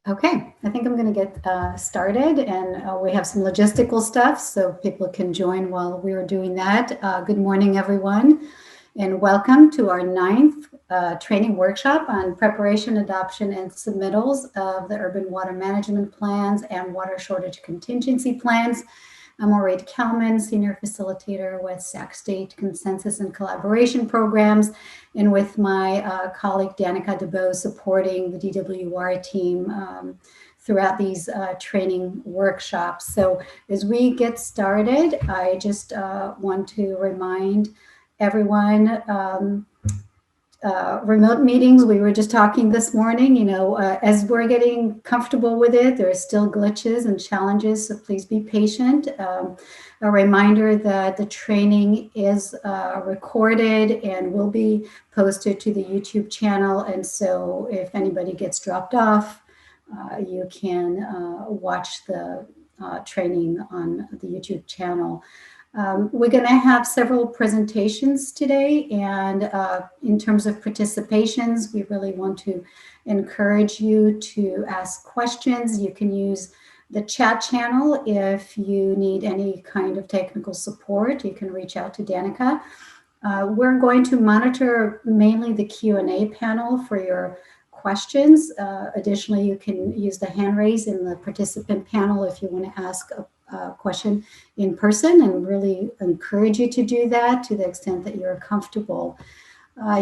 Okay, I think I'm going to get started, and we have some logistical stuff so people can join while we are doing that. Good morning, everyone, and welcome to our 9th training workshop on preparation, adoption, and submittals of the urban water management plans and water shortage contingency plans. I'm Maureen Kelman, Senior Facilitator with Sac State Consensus and Collaboration Programs, and with my colleague Danica DeBow supporting the DWR team throughout these training workshops. So as we get started, I just want to remind everyone remote meetings, we were just talking this morning, as we're getting comfortable with it, there are still glitches and challenges, so please be patient. A reminder that the training is recorded and will be posted to the YouTube channel, and so if anybody gets dropped off, you can watch the training on the YouTube channel. We're going to have several presentations today, and in terms of participations, we really want to encourage you to ask questions. You can use the chat channel if you need any kind of technical support. You can reach out to Danica. We're going to monitor mainly the Q&A panel for your questions. Additionally, you can use the hand raise in the participant panel if you want to ask a question in person, and really encourage you to do that to the extent that you're comfortable.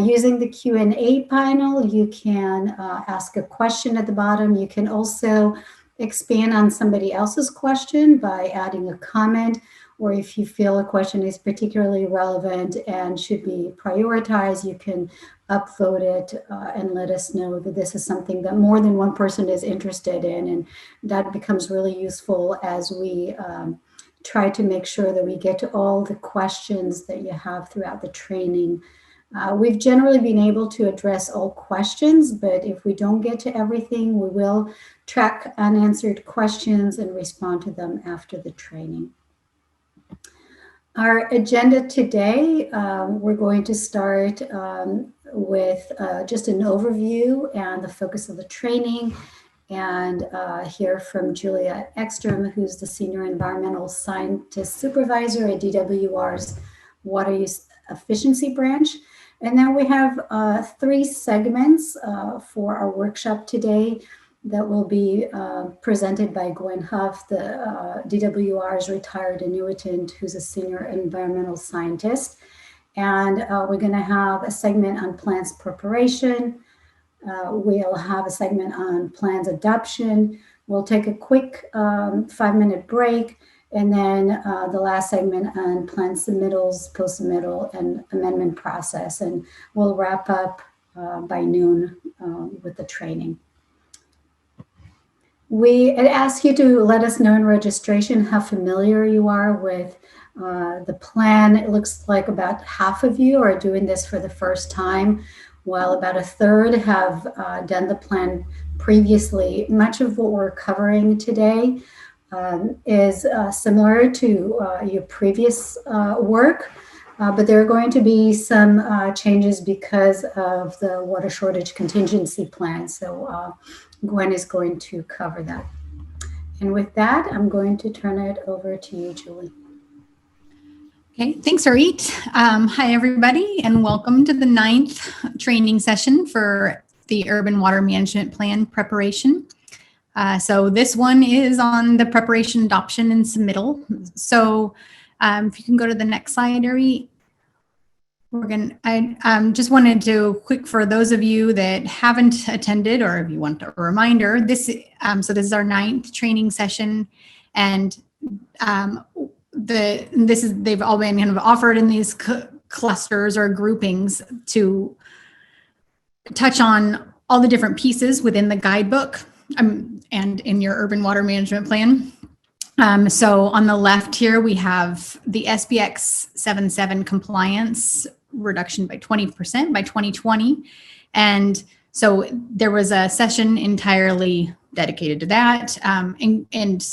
Using the Q&A panel, you can ask a question at the bottom. You can also expand on somebody else's question by adding a comment, or if you feel a question is particularly relevant and should be prioritized, you can upvote it and let us know that this is something that more than one person is interested in, and that becomes really useful as we try to make sure that we get to all the questions that you have throughout the training. We've generally been able to address all questions, but if we don't get to everything, we will track unanswered questions and respond to them after the training. Our agenda today, we're going to start with just an overview and the focus of the training, and hear from Julia Ekstrom, who's the Senior Environmental Scientist Supervisor at DWR's Water Use Efficiency Branch. And then we have 3 segments for our workshop today that will be presented by Gwen Huff, the DWR's retired annuitant, who's a senior environmental scientist. And we're going to have a segment on plans preparation. We'll have a segment on plans adoption. We'll take a quick 5-minute break, and then the last segment on plan submittals, post-submittal, and amendment process. And we'll wrap up by noon with the training. We ask you to let us know in registration how familiar you are with the plan. It looks like about half of you are doing this for the first time, while about a third have done the plan previously. Much of what we're covering today is similar to your previous work, but there are going to be some changes because of the water shortage contingency plan. So Gwen is going to cover that. And with that, I'm going to turn it over to you, Julie. Okay, thanks, Arit. Hi, everybody, and welcome to the 9th training session for the Urban Water Management Plan preparation. So this one is on the preparation, adoption, and submittal. So if you can go to the next slide, Arit. I just wanted to quick, for those of you that haven't attended, or if you want a reminder, this is our 9th training session, and they've all been kind of offered in these clusters or groupings to touch on all the different pieces within the guidebook and in your urban water management plan. So on the left here, we have the Sbx 77 compliance reduction by 20% by 2020. And so there was a session entirely dedicated to that, and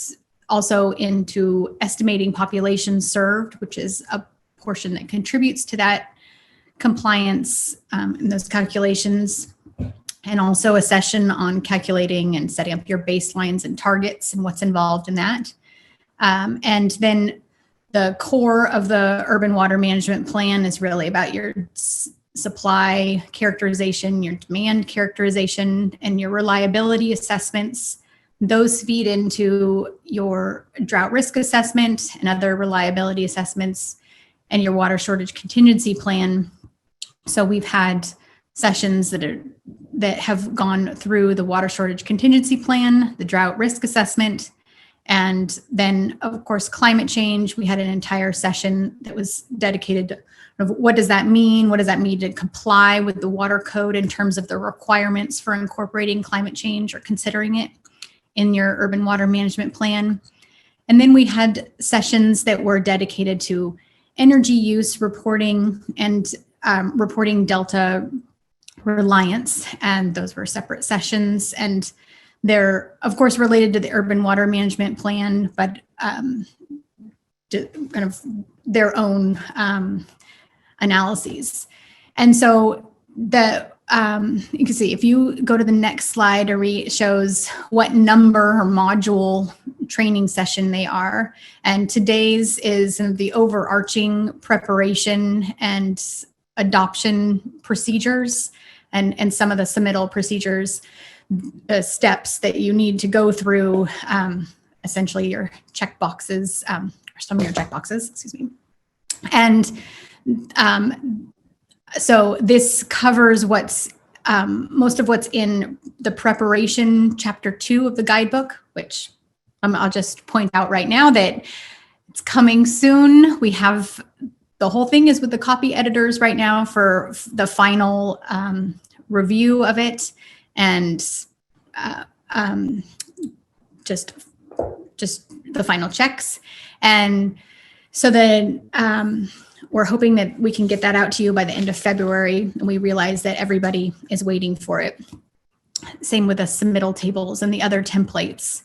also into estimating population served, which is a portion that contributes to that compliance and those calculations. and also a session on calculating and setting up your baselines and targets and what's involved in that. And then the core of the urban water management plan is really about your supply characterization, your demand characterization, and your reliability assessments. Those feed into your drought risk assessment and other reliability assessments and your water shortage contingency plan. So we've had sessions that have gone through the water shortage contingency plan, the drought risk assessment, and then of course climate change. We had an entire session that was dedicated to what does that mean? What does that mean to comply with the water code in terms of the requirements for incorporating climate change or considering it in your urban water management plan? And then we had sessions that were dedicated to energy use reporting and reporting delta reliance, and those were separate sessions, and they're of course related to the urban water management plan, but kind of their own analyses. And so the you can see if you go to the next slide, it shows what number or module training session they are. And today's is the overarching preparation and adoption procedures and some of the submittal procedures, the steps that you need to go through, essentially your check boxes, or some of your check boxes, excuse me. And so this covers what's most of what's in the preparation chapter 2 of the guidebook, which I'll just point out right now that it's coming soon. We have the whole thing is with the copy editors right now for the final review of it, and just the final checks. And so then we're hoping that we can get that out to you by the end of February, and we realize that everybody is waiting for it. Same with the submittal tables and the other templates.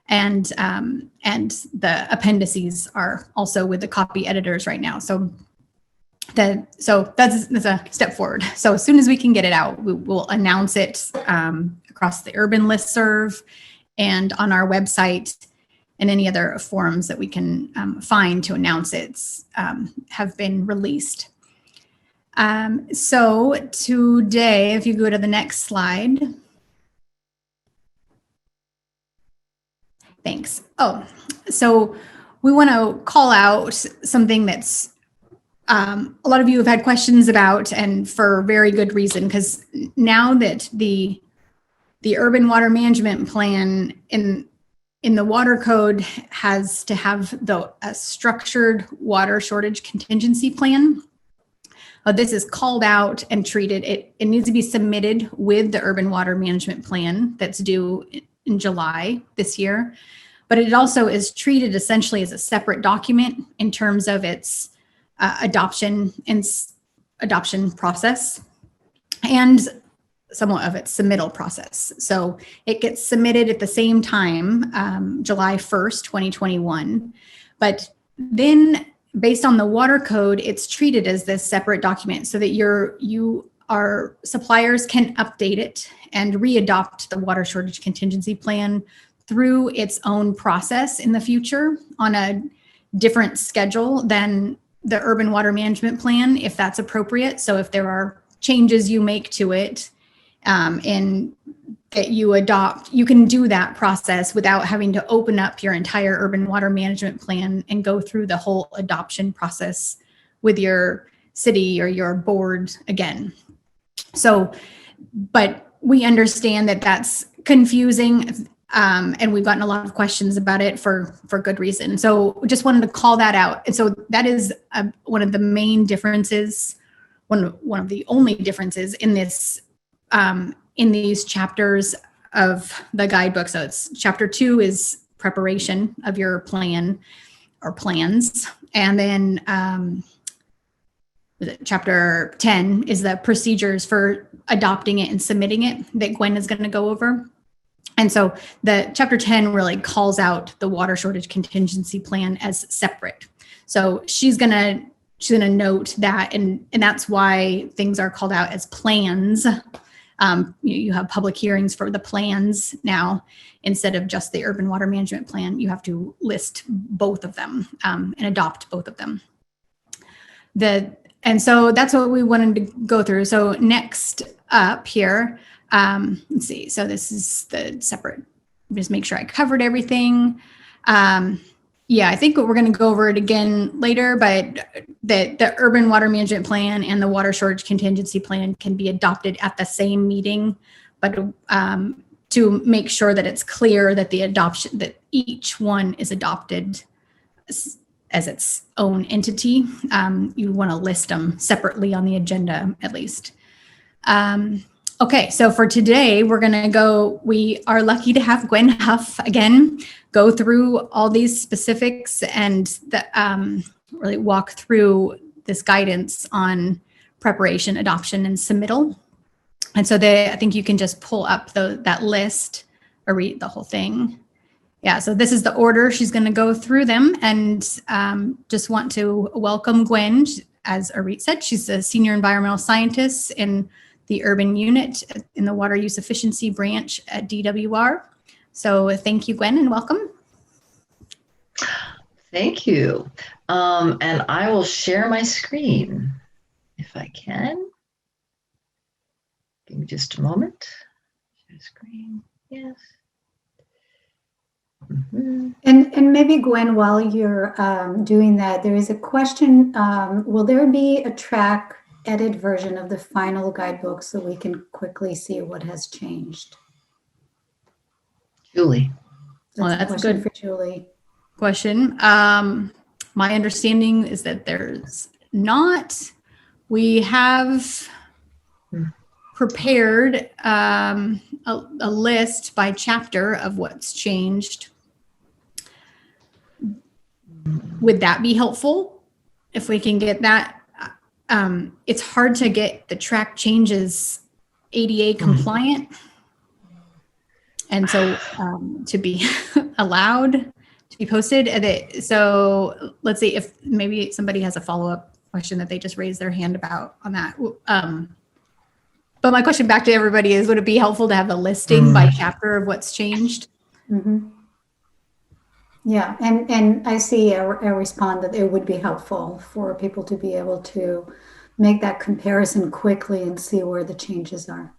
And the appendices are also with the copy editors right now. So that's a step forward. So as soon as we can get it out, we will announce it across the urban listserv and on our website, and any other forums that we can find to announce it have been released. So today, if you go to the next slide. Thanks. Oh, so we want to call out something that's a lot of you have had questions about, and for very good reason, because now that the urban water management plan in the water code has to have a structured water shortage contingency plan. This is called out and treated. It needs to be submitted with the urban water management plan that's due in July this year. But it also is treated essentially as a separate document in terms of its adoption process and somewhat of its submittal process. So it gets submitted at the same time, July 1st, 2021. But then based on the water code, it's treated as this separate document so that our suppliers can update it and readopt the water shortage contingency plan through its own process in the future on a different schedule than the urban water management plan, if that's appropriate. So if there are changes you make to it and that you adopt, you can do that process without having to open up your entire urban water management plan and go through the whole adoption process with your city or your board again. So, but we understand that that's confusing. And we've gotten a lot of questions about it for good reason. So just wanted to call that out. And so that is one of the main differences, one of the only differences in this, in these chapters of the guidebook. So it's chapter 2 is preparation of your plan or plans. And then chapter 10 is the procedures for adopting it and submitting it that Gwen is going to go over. And so the chapter 10 really calls out the water shortage contingency plan as separate. So she's gonna note that, and that's why things are called out as plans You have public hearings for the plans now instead of just the urban water management plan. You have to list both of them and adopt both of them. And so that's what we wanted to go through. So next up here, let's see. So this is the separate, just make sure I covered everything. Yeah, I think we're going to go over it again later, but the urban water management plan and the water shortage contingency plan can be adopted at the same meeting, but to make sure that it's clear that that each one is adopted as its own entity, you want to list them separately on the agenda at least. Okay, so for today, we are lucky to have Gwen Huff again go through all these specifics and really walk through this guidance on preparation, adoption, and submittal. And so I think you can just pull up that list or read the whole thing. Yeah, so this is the order. She's going to go through them, and just want to welcome Gwen. As Arit said, she's a senior environmental scientist in the urban unit in the water use efficiency branch at DWR. So thank you, Gwen, and welcome. Thank you. And I will share my screen if I can. Give me just a moment. Share screen, yes. Mm-hmm. And maybe, Gwen, while you're doing that, there is a question. Will there be a track edit version of the final guidebook so we can quickly see what has changed? Julie. That's a good for Julie. Question. My understanding is that there's not. We have prepared a list by chapter of what's changed. Would that be helpful if we can get that? It's hard to get the track changes ADA compliant. And so to be allowed to be posted. So let's see if maybe somebody has a follow-up question that they just raised their hand about on that. But my question back to everybody is, would it be helpful to have a listing by chapter of what's changed? Mm-hmm. Yeah, and I see a respond that it would be helpful for people to be able to make that comparison quickly and see where the changes are.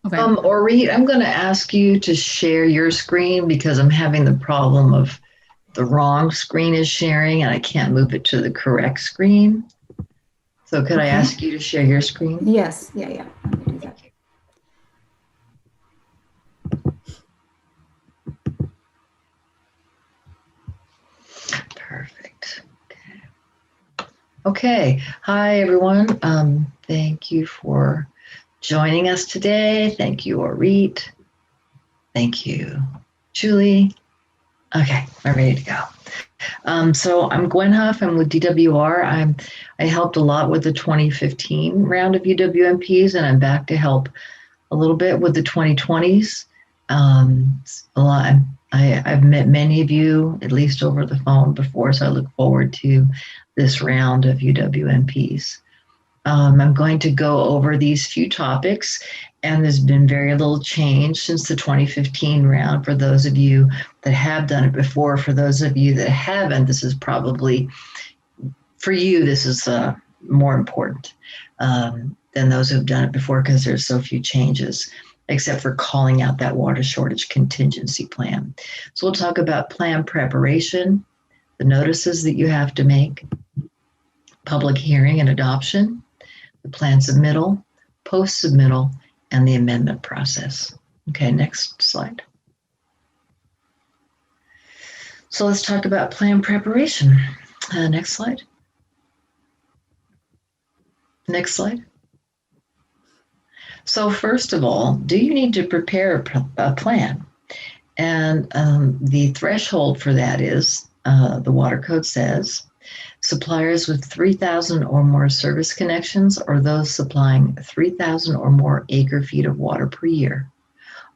Okay. Orit, I'm going to ask you to share your screen because I'm having the problem of the wrong screen is sharing and I can't move it to the correct screen. So could I ask you to share your screen? Yes, yeah. Let me do that. Perfect. Okay. Hi, everyone. Thank you for joining us today. Thank you, Orit. Thank you, Julie. Okay, I'm ready to go. So I'm Gwen Huff. I'm with DWR. I helped a lot with the 2015 round of UWMPs, and I'm back to help a little bit with the 2020s. I've met many of you, at least over the phone before, so I look forward to this round of UWMPs. I'm going to go over these few topics, and there's been very little change since the 2015 round for those of you that have done it before. For those of you that haven't, this is probably, for you, this is more important than those who've done it before because there's so few changes, except for calling out that water shortage contingency plan. So we'll talk about plan preparation, the notices that you have to make, public hearing and adoption, the plan submittal, post-submittal, and the amendment process. Okay, next slide. So let's talk about plan preparation. Next slide. Next slide. So first of all, do you need to prepare a plan? And the threshold for that is, the water code says, suppliers with 3,000 or more service connections or those supplying 3,000 or more acre feet of water per year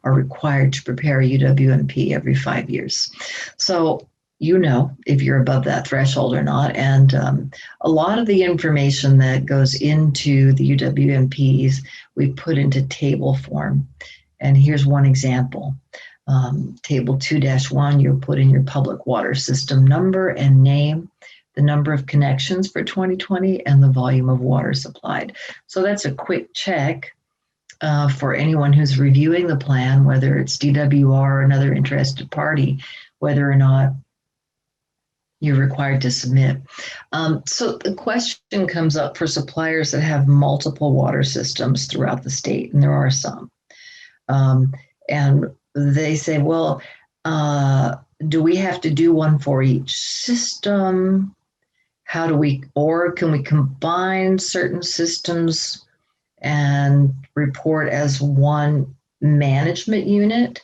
are required to prepare a UWMP every 5 years. So you know if you're above that threshold or not. And a lot of the information that goes into the UWMPs, we put into table form. And here's one example. Table 2-1, you'll put in your public water system number and name, the number of connections for 2020, and the volume of water supplied. So that's a quick check for anyone who's reviewing the plan, whether it's DWR or another interested party, whether or not you're required to submit. So the question comes up for suppliers that have multiple water systems throughout the state, and there are some. And they say, well, do we have to do one for each system? How do we, or can we combine certain systems and report as one management unit?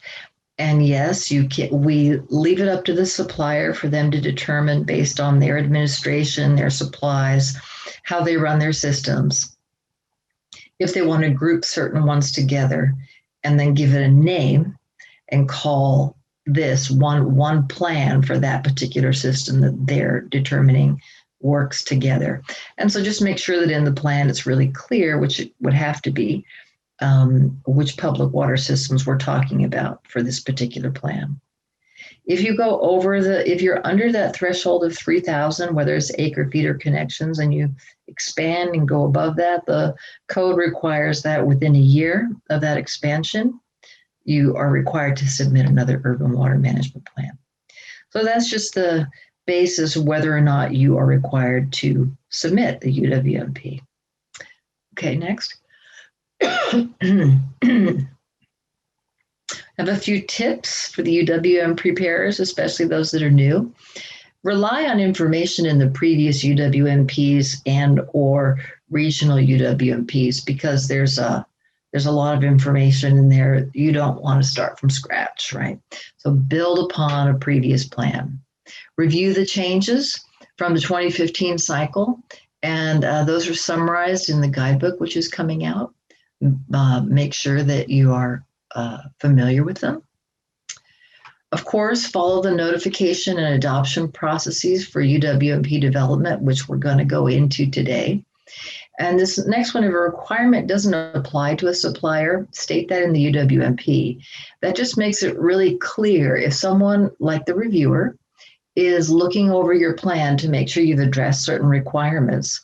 And yes, you can, we leave it up to the supplier for them to determine based on their administration, their supplies, how they run their systems, if they want to group certain ones together and then give it a name and call this one plan for that particular system that they're determining works together. And so just make sure that in the plan it's really clear, which it would have to be, which public water systems we're talking about for this particular plan. If you go over if you're under that threshold of 3,000, whether it's acre feet or connections, and you expand and go above that, the code requires that within a year of that expansion, you are required to submit another urban water management plan. So that's just the basis of whether or not you are required to submit the UWMP. Okay, next. I have a few tips for the UWM preparers, especially those that are new. Rely on information in the previous UWMPs and or regional UWMPs, because there's a lot of information in there. You don't want to start from scratch, right? So build upon a previous plan. Review the changes from the 2015 cycle, and those are summarized in the guidebook, which is coming out. Make sure that you are familiar with them. Of course, follow the notification and adoption processes for UWMP development, which we're going to go into today. And this next one, if a requirement doesn't apply to a supplier, state that in the UWMP. That just makes it really clear if someone like the reviewer is looking over your plan to make sure you've addressed certain requirements.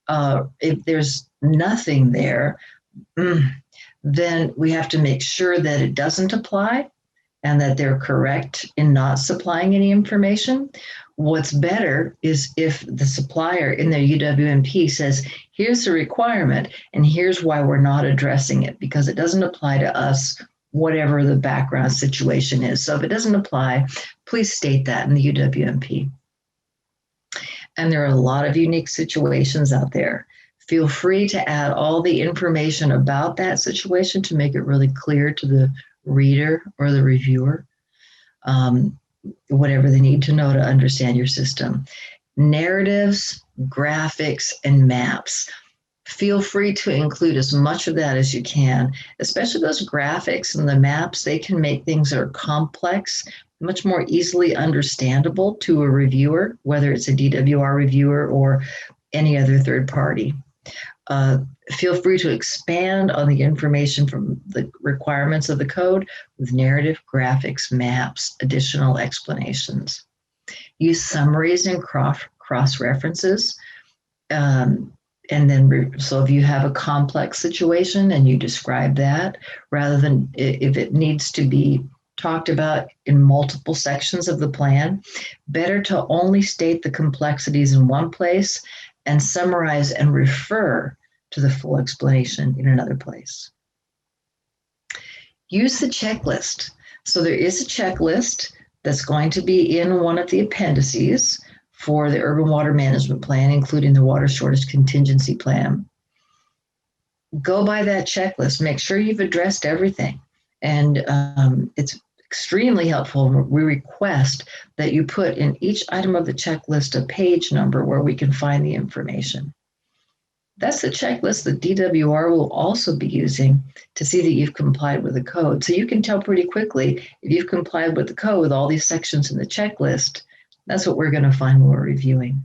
If there's nothing there, then we have to make sure that it doesn't apply and that they're correct in not supplying any information. What's better is if the supplier in their UWMP says, here's the requirement and here's why we're not addressing it, because it doesn't apply to us, whatever the background situation is. So if it doesn't apply, please state that in the UWMP. And there are a lot of unique situations out there. Feel free to add all the information about that situation to make it really clear to the reader or the reviewer, whatever they need to know to understand your system. Narratives, graphics, and maps. Feel free to include as much of that as you can, especially those graphics and the maps. They can make things that are complex much more easily understandable to a reviewer, whether it's a DWR reviewer or any other third party. Feel free to expand on the information from the requirements of the code with narrative, graphics, maps, additional explanations. Use summaries and cross-references. And then, so if you have a complex situation and you describe that, rather than if it needs to be talked about in multiple sections of the plan, better to only state the complexities in one place and summarize and refer to the full explanation in another place. Use the checklist. So there is a checklist that's going to be in one of the appendices for the Urban Water Management Plan, including the Water Shortage Contingency Plan. Go by that checklist. Make sure you've addressed everything. And it's extremely helpful. We request that you put in each item of the checklist a page number where we can find the information. That's the checklist that DWR will also be using to see that you've complied with the code. So you can tell pretty quickly if you've complied with the code with all these sections in the checklist That's what we're going to find when we're reviewing.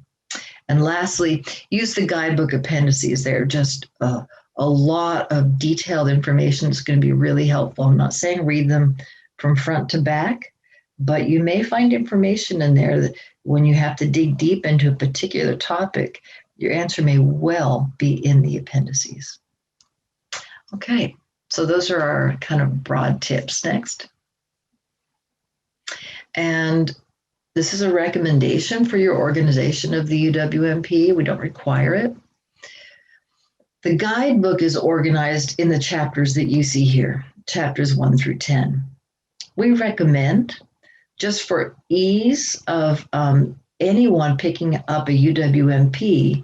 And lastly, use the guidebook appendices. They're just a lot of detailed information. It's going to be really helpful. I'm not saying read them from front to back, but you may find information in there that when you have to dig deep into a particular topic, your answer may well be in the appendices. Okay, so those are our kind of broad tips. Next. And this is a recommendation for your organization of the UWMP. We don't require it. The guidebook is organized in the chapters that you see here, chapters 1 through 10. We recommend, just for ease of anyone picking up a UWMP,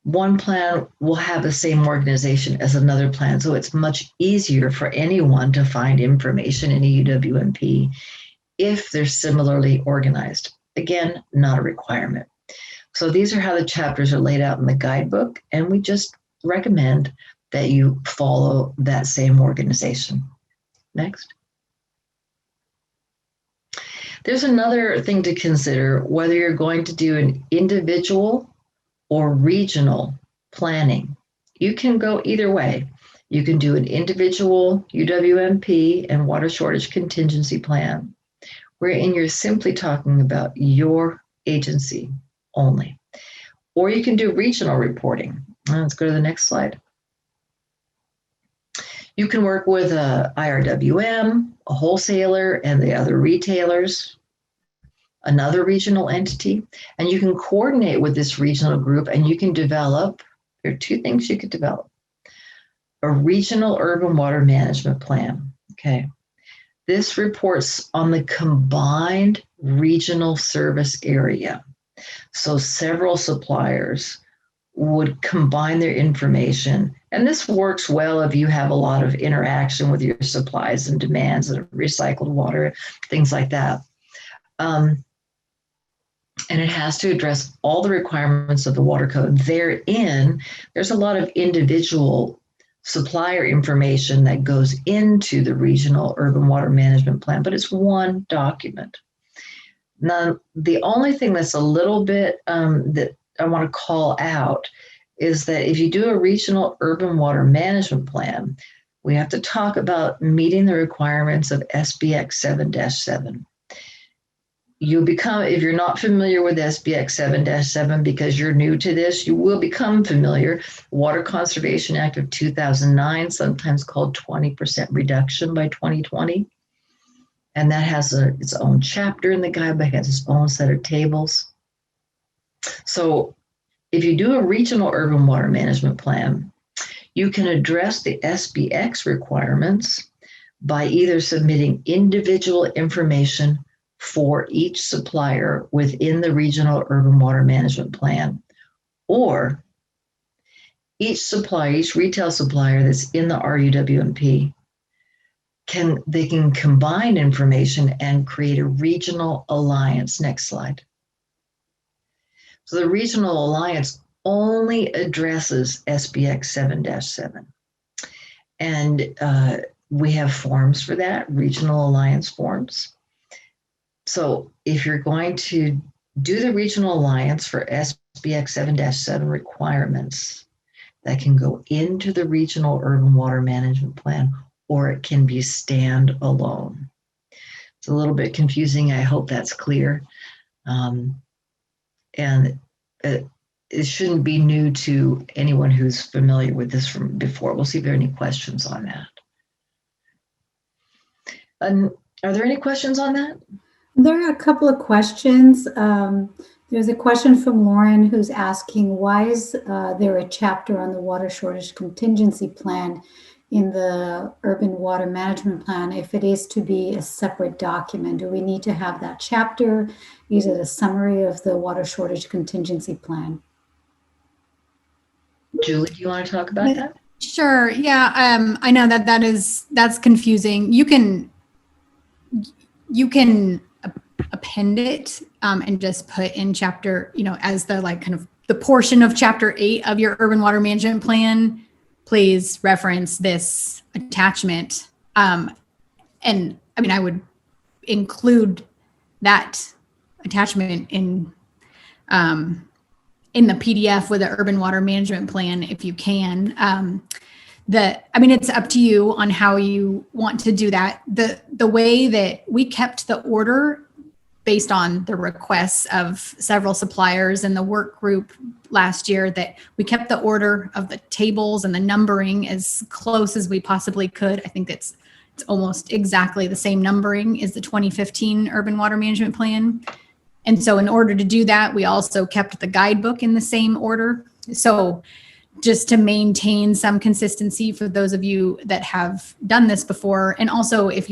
one plan will have the same organization as another plan. So it's much easier for anyone to find information in a UWMP if they're similarly organized. Again, not a requirement. So these are how the chapters are laid out in the guidebook, and we just recommend that you follow that same organization. Next. There's another thing to consider, whether you're going to do an individual or regional planning. You can go either way. You can do an individual UWMP and water shortage contingency plan, wherein you're simply talking about your agency only. Or you can do regional reporting. Let's go to the next slide. You can work with a IRWM, a wholesaler, and the other retailers, another regional entity, and you can coordinate with this regional group, and you can develop, there are two things you could develop: a regional urban water management plan. Okay. This reports on the combined regional service area. So several suppliers would combine their information. And this works well if you have a lot of interaction with your supplies and demands and recycled water, things like that. And it has to address all the requirements of the water code. Therein, there's a lot of individual supplier information that goes into the regional urban water management plan, but it's one document. Now, the only thing that's a little bit that I want to call out is that if you do a regional urban water management plan, we have to talk about meeting the requirements of Sbx 7-7. You become, if you're not familiar with Sbx 7-7 because you're new to this, you will become familiar. Water Conservation Act of 2009, sometimes called 20% reduction by 2020. And that has its own chapter in the guidebook, has its own set of tables. So if you do a regional urban water management plan, you can address the Sbx requirements by either submitting individual information for each supplier within the regional urban water management plan, or each supplier, each retail supplier that's in the RUWMP, they can combine information and create a regional alliance. Next slide. So the regional alliance only addresses Sbx 7-7. And we have forms for that, regional alliance forms. So if you're going to do the regional alliance for Sbx 7-7 requirements, that can go into the regional urban water management plan, or it can be standalone. It's a little bit confusing. I hope that's clear. And it shouldn't be new to anyone who's familiar with this from before. We'll see if there are any questions on that. And are there any questions on that? There are a couple of questions. There's a question from Lauren who's asking, why is there a chapter on the water shortage contingency plan in the urban water management plan if it is to be a separate document? Do we need to have that chapter? Is it a summary of the water shortage contingency plan? Julie, do you want to talk about that? Sure. Yeah. I know that's confusing. You can append it and just put in chapter, as the kind of the portion of chapter 8 of your urban water management plan. Please reference this attachment. And I mean, I would include that attachment in the PDF with the urban water management plan, if you can. It's up to you on how you want to do that. The way that we kept the order based on the requests of several suppliers in the work group last year, that we kept the order of the tables and the numbering as close as we possibly could. I think it's almost exactly the same numbering as the 2015 urban water management plan. And so in order to do that, we also kept the guidebook in the same order. So just to maintain some consistency for those of you that have done this before. And also if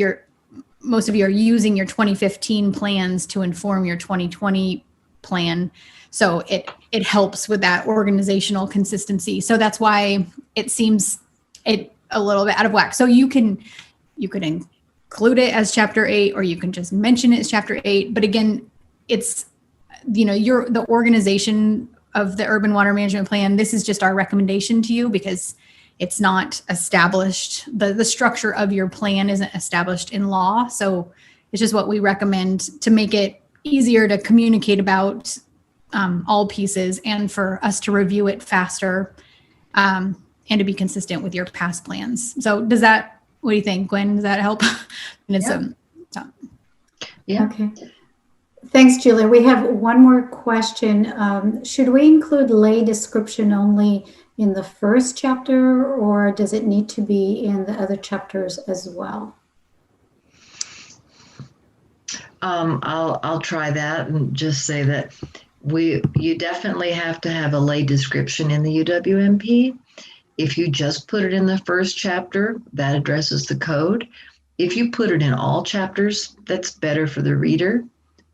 most of you are using your 2015 plans to inform your 2020 plan. So it helps with that organizational consistency. So that's why it seems a little bit out of whack. So you could include it as chapter 8, or you can just mention it as chapter 8. But again, it's, the organization of the urban water management plan. This is just our recommendation to you because it's not established. The structure of your plan isn't established in law. So it's just what we recommend to make it easier to communicate about all pieces and for us to review it faster and to be consistent with your past plans. So what do you think, Gwen? Does that help? Yeah. Okay. Thanks, Julia. We have one more question. Should we include lay description only in the first chapter, or does it need to be in the other chapters as well? I'll try that and just say that you definitely have to have a lay description in the UWMP. If you just put it in the first chapter, that addresses the code. If you put it in all chapters, that's better for the reader.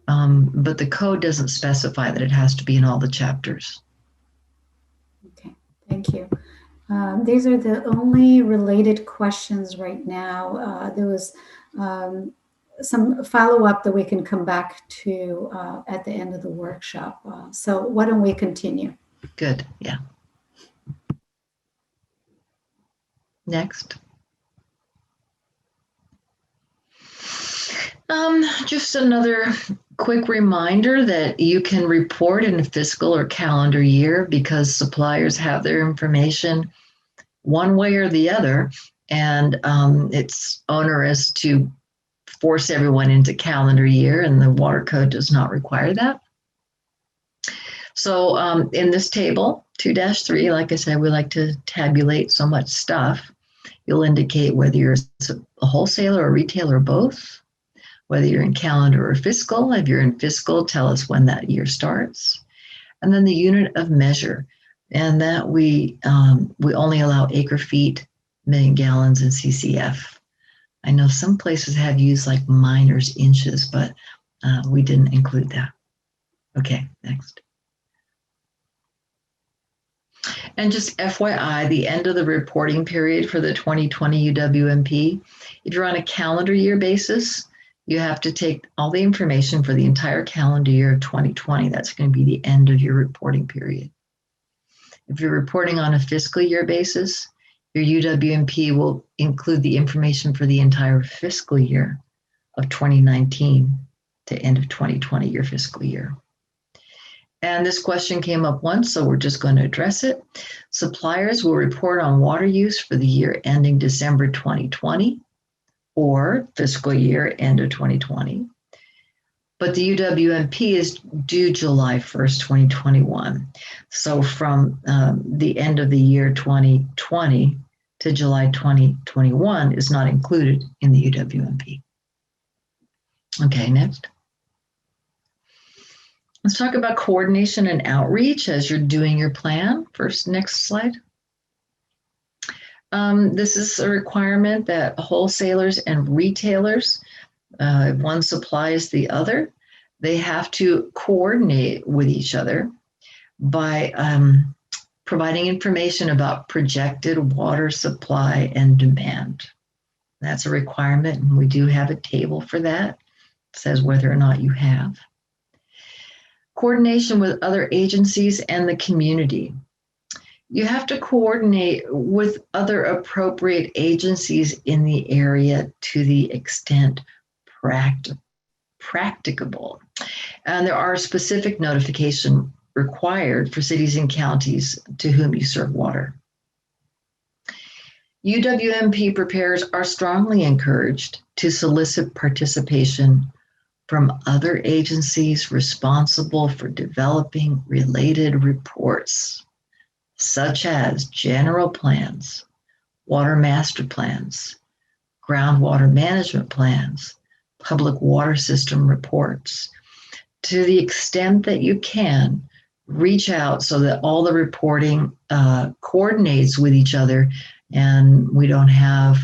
But the code doesn't specify that it has to be in all the chapters. Okay, thank you. These are the only related questions right now. There was some follow-up that we can come back to at the end of the workshop. So why don't we continue? Good, yeah. Next. Just another quick reminder that you can report in a fiscal or calendar year because suppliers have their information one way or the other, and it's onerous to force everyone into calendar year, and the water code does not require that. So in this table, 2-3, like I said, we like to tabulate so much stuff. You'll indicate whether you're a wholesaler or retailer or both, whether you're in calendar or fiscal. If you're in fiscal, tell us when that year starts. And then the unit of measure, and that we only allow acre feet, million gallons, and CCF. I know some places have used like miners, inches, but we didn't include that. Okay, next. And just FYI, the end of the reporting period for the 2020 UWMP, if you're on a calendar year basis, you have to take all the information for the entire calendar year of 2020. That's going to be the end of your reporting period. If you're reporting on a fiscal year basis, your UWMP will include the information for the entire fiscal year of 2019 to end of 2020, your fiscal year. And this question came up once, so we're just going to address it. Suppliers will report on water use for the year ending December 2020 or fiscal year end of 2020. But the UWMP is due July 1st, 2021. So from the end of the year 2020 to July 2021 is not included in the UWMP. Okay, next. Let's talk about coordination and outreach as you're doing your plan. First, next slide. This is a requirement that wholesalers and retailers, if one supplies the other, they have to coordinate with each other by providing information about projected water supply and demand. That's a requirement, and we do have a table for that. It says whether or not you have. Coordination with other agencies and the community. You have to coordinate with other appropriate agencies in the area to the extent practicable. And there are specific notification required for cities and counties to whom you serve water. UWMP preparers are strongly encouraged to solicit participation from other agencies responsible for developing related reports, such as general plans, water master plans, groundwater management plans, public water system reports. To the extent that you can, reach out so that all the reporting coordinates with each other and we don't have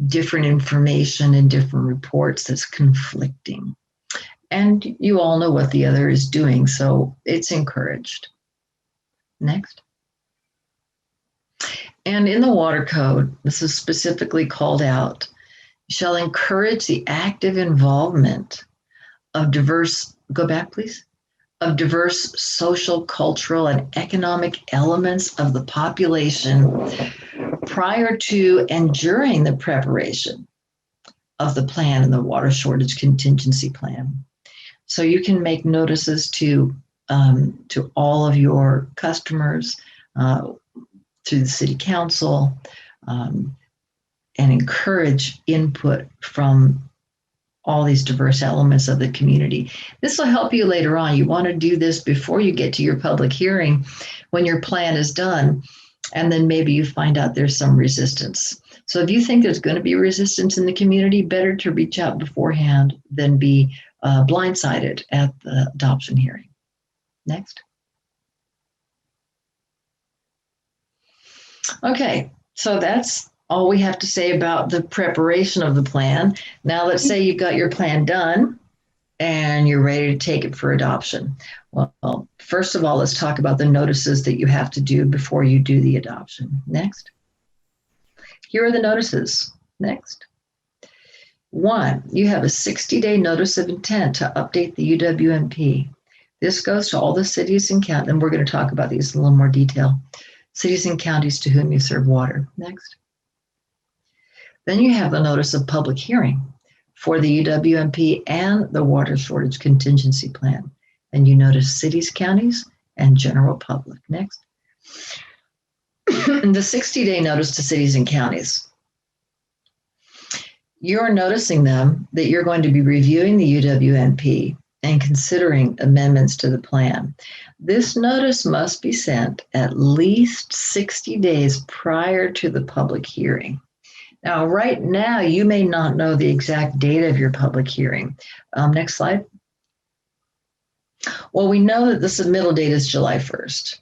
different information in different reports that's conflicting. And you all know what the other is doing, so it's encouraged. Next. And in the water code, this is specifically called out, shall encourage the active involvement of diverse, go back please, of diverse social, cultural, and economic elements of the population prior to and during the preparation of the plan and the water shortage contingency plan. So you can make notices to all of your customers through the city council and encourage input from all these diverse elements of the community. This will help you later on. You want to do this before you get to your public hearing when your plan is done, and then maybe you find out there's some resistance. So if you think there's going to be resistance in the community, better to reach out beforehand than be blindsided at the adoption hearing. Next. Okay, so that's all we have to say about the preparation of the plan. Now let's say you've got your plan done and you're ready to take it for adoption. Well, first of all, let's talk about the notices that you have to do before you do the adoption. Next. Here are the notices. Next. 1, you have a 60-day notice of intent to update the UWMP. This goes to all the cities and counties, and we're going to talk about these in a little more detail. Cities and counties to whom you serve water. Next. Then you have the notice of public hearing for the UWMP and the water shortage contingency plan. And you notice cities, counties, and general public. Next. The 60-day notice to cities and counties. You're noticing them that you're going to be reviewing the UWMP and considering amendments to the plan. This notice must be sent at least 60 days prior to the public hearing. Now, right now, you may not know the exact date of your public hearing. Next slide. Well, we know that the submittal date is July 1st.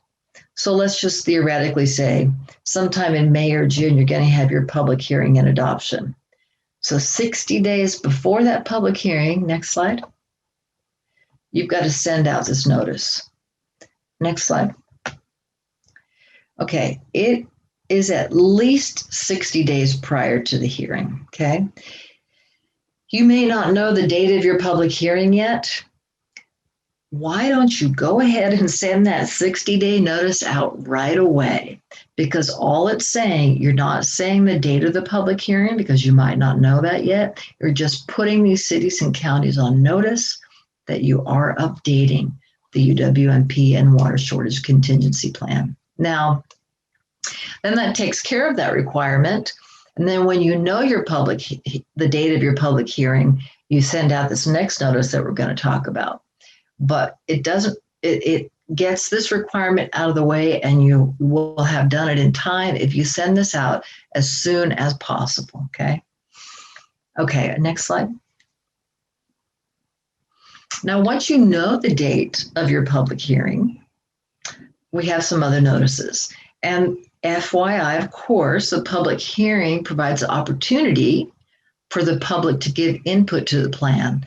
So let's just theoretically say sometime in May or June, you're going to have your public hearing and adoption. So 60 days before that public hearing, next slide, you've got to send out this notice. Next slide. Okay, it is at least 60 days prior to the hearing, okay? You may not know the date of your public hearing yet. Why don't you go ahead and send that 60-day notice out right away? Because all it's saying, you're not saying the date of the public hearing because you might not know that yet. You're just putting these cities and counties on notice that you are updating the UWMP and water shortage contingency plan. Now, then that takes care of that requirement. And then when you know the date of your public hearing, you send out this next notice that we're going to talk about. But it gets this requirement out of the way, and you will have done it in time if you send this out as soon as possible, okay? Okay, next slide. Now, once you know the date of your public hearing, we have some other notices. And FYI, of course, the public hearing provides the opportunity for the public to give input to the plan.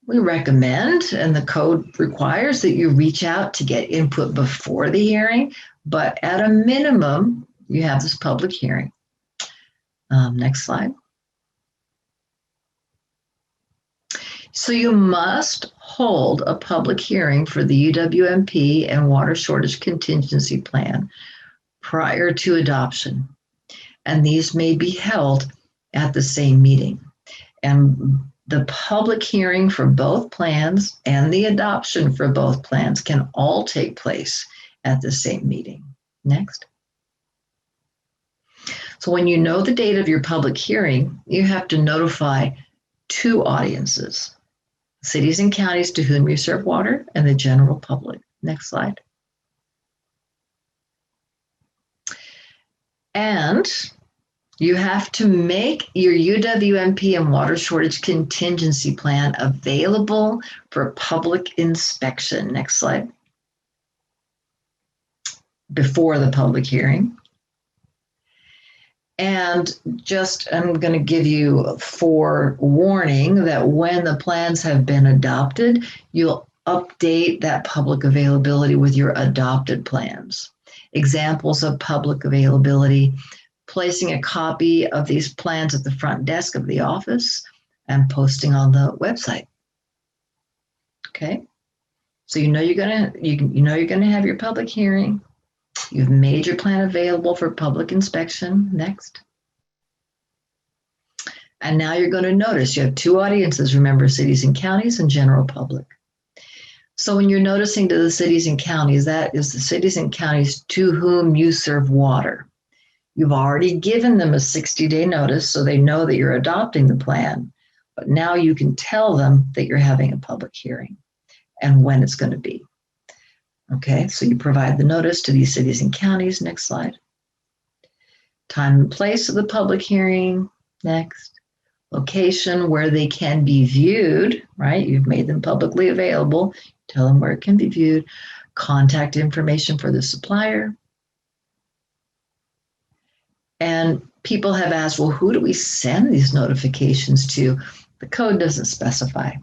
We recommend, and the code requires, that you reach out to get input before the hearing, but at a minimum, you have this public hearing. Next slide. So you must hold a public hearing for the UWMP and water shortage contingency plan prior to adoption, and these may be held at the same meeting. And The public hearing for both plans and the adoption for both plans can all take place at the same meeting. Next. So when you know the date of your public hearing, you have to notify two audiences: cities and counties to whom you serve water and the general public. Next slide. And you have to make your UWMP and water shortage contingency plan available for public inspection. Next slide. Before the public hearing. And just, I'm going to give you forewarning that when the plans have been adopted, you'll update that public availability with your adopted plans. Examples of public availability: placing a copy of these plans at the front desk of the office and posting on the website. Okay, so you know you're gonna have your public hearing. You've made your plan available for public inspection. Next. And now you're going to notice you have two audiences, remember, cities and counties and general public. So when you're noticing to the cities and counties, that is the cities and counties to whom you serve water. You've already given them a 60-day notice so they know that you're adopting the plan, but now you can tell them that you're having a public hearing and when it's going to be. Okay, so you provide the notice to these cities and counties. Next slide. Time and place of the public hearing. Next. Location where they can be viewed, right? You've made them publicly available. Tell them where it can be viewed. Contact information for the supplier. And people have asked, well, who do we send these notifications to? The code doesn't specify.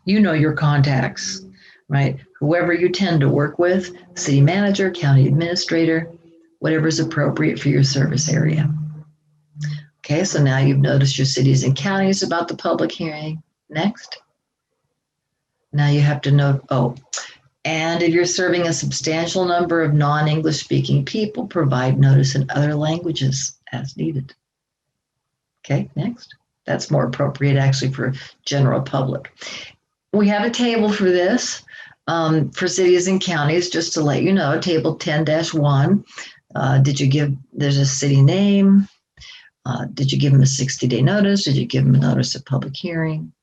You know your contacts, right? Whoever you tend to work with, city manager, county administrator, whatever is appropriate for your service area. Okay, so now you've noticed your cities and counties about the public hearing. Next. Now you have to note, and if you're serving a substantial number of non-English speaking people, provide notice in other languages as needed. Okay, next. That's more appropriate actually for general public. We have a table for this. For cities and counties, just to let you know, table 10-1, there's a city name. Did you give them a 60-day notice? Did you give them a notice of public hearing?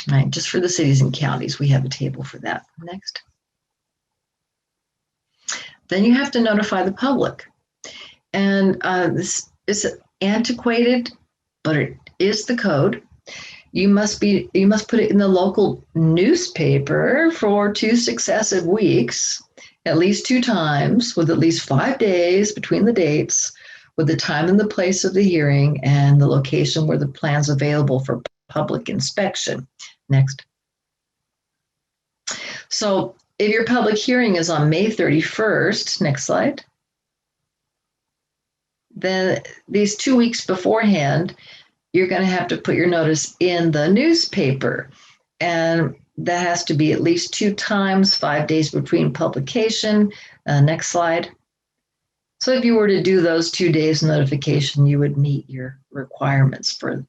Right, just for the cities and counties, we have a table for that. Next. Then you have to notify the public. And this is antiquated, but it is the code. You must put it in the local newspaper for 2 successive weeks, at least 2 times, with at least 5 days between the dates, with the time and the place of the hearing and the location where the plan's available for public inspection. Next. So if your public hearing is on May 31st, next slide, then these 2 weeks beforehand, you're going to have to put your notice in the newspaper. And that has to be at least 2 times, 5 days between publication. Next slide. So if you were to do those 2 days notification, you would meet your requirements for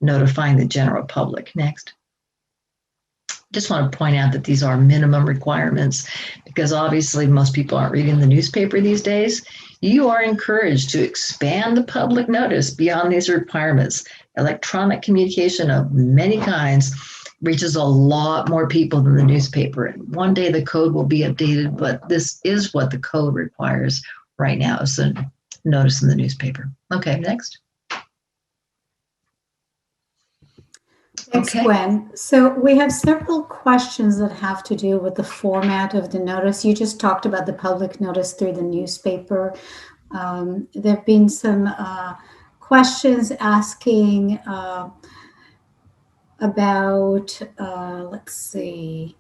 notifying the general public. Next. Just want to point out that these are minimum requirements because obviously most people aren't reading the newspaper these days. You are encouraged to expand the public notice beyond these requirements. Electronic communication of many kinds reaches a lot more people than the newspaper. And one day the code will be updated, but this is what the code requires right now, is a notice in the newspaper. Okay, next. Thanks, Okay. Gwen. So we have several questions that have to do with the format of the notice. You just talked about the public notice through the newspaper. There have been some questions asking about, let's see,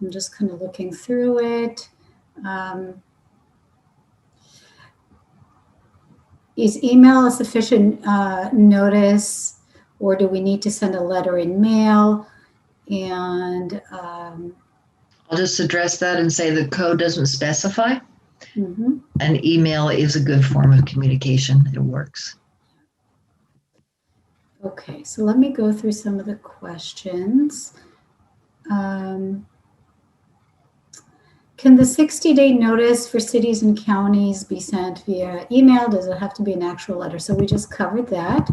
I'm just kind of looking through it. Is email a sufficient notice? Or do we need to send a letter in mail? And I'll just address that and say the code doesn't specify. Mm-hmm. An email is a good form of communication. It works. Okay, so let me go through some of the questions. Can the 60-day notice for cities and counties be sent via email? Does it have to be an actual letter? So we just covered that.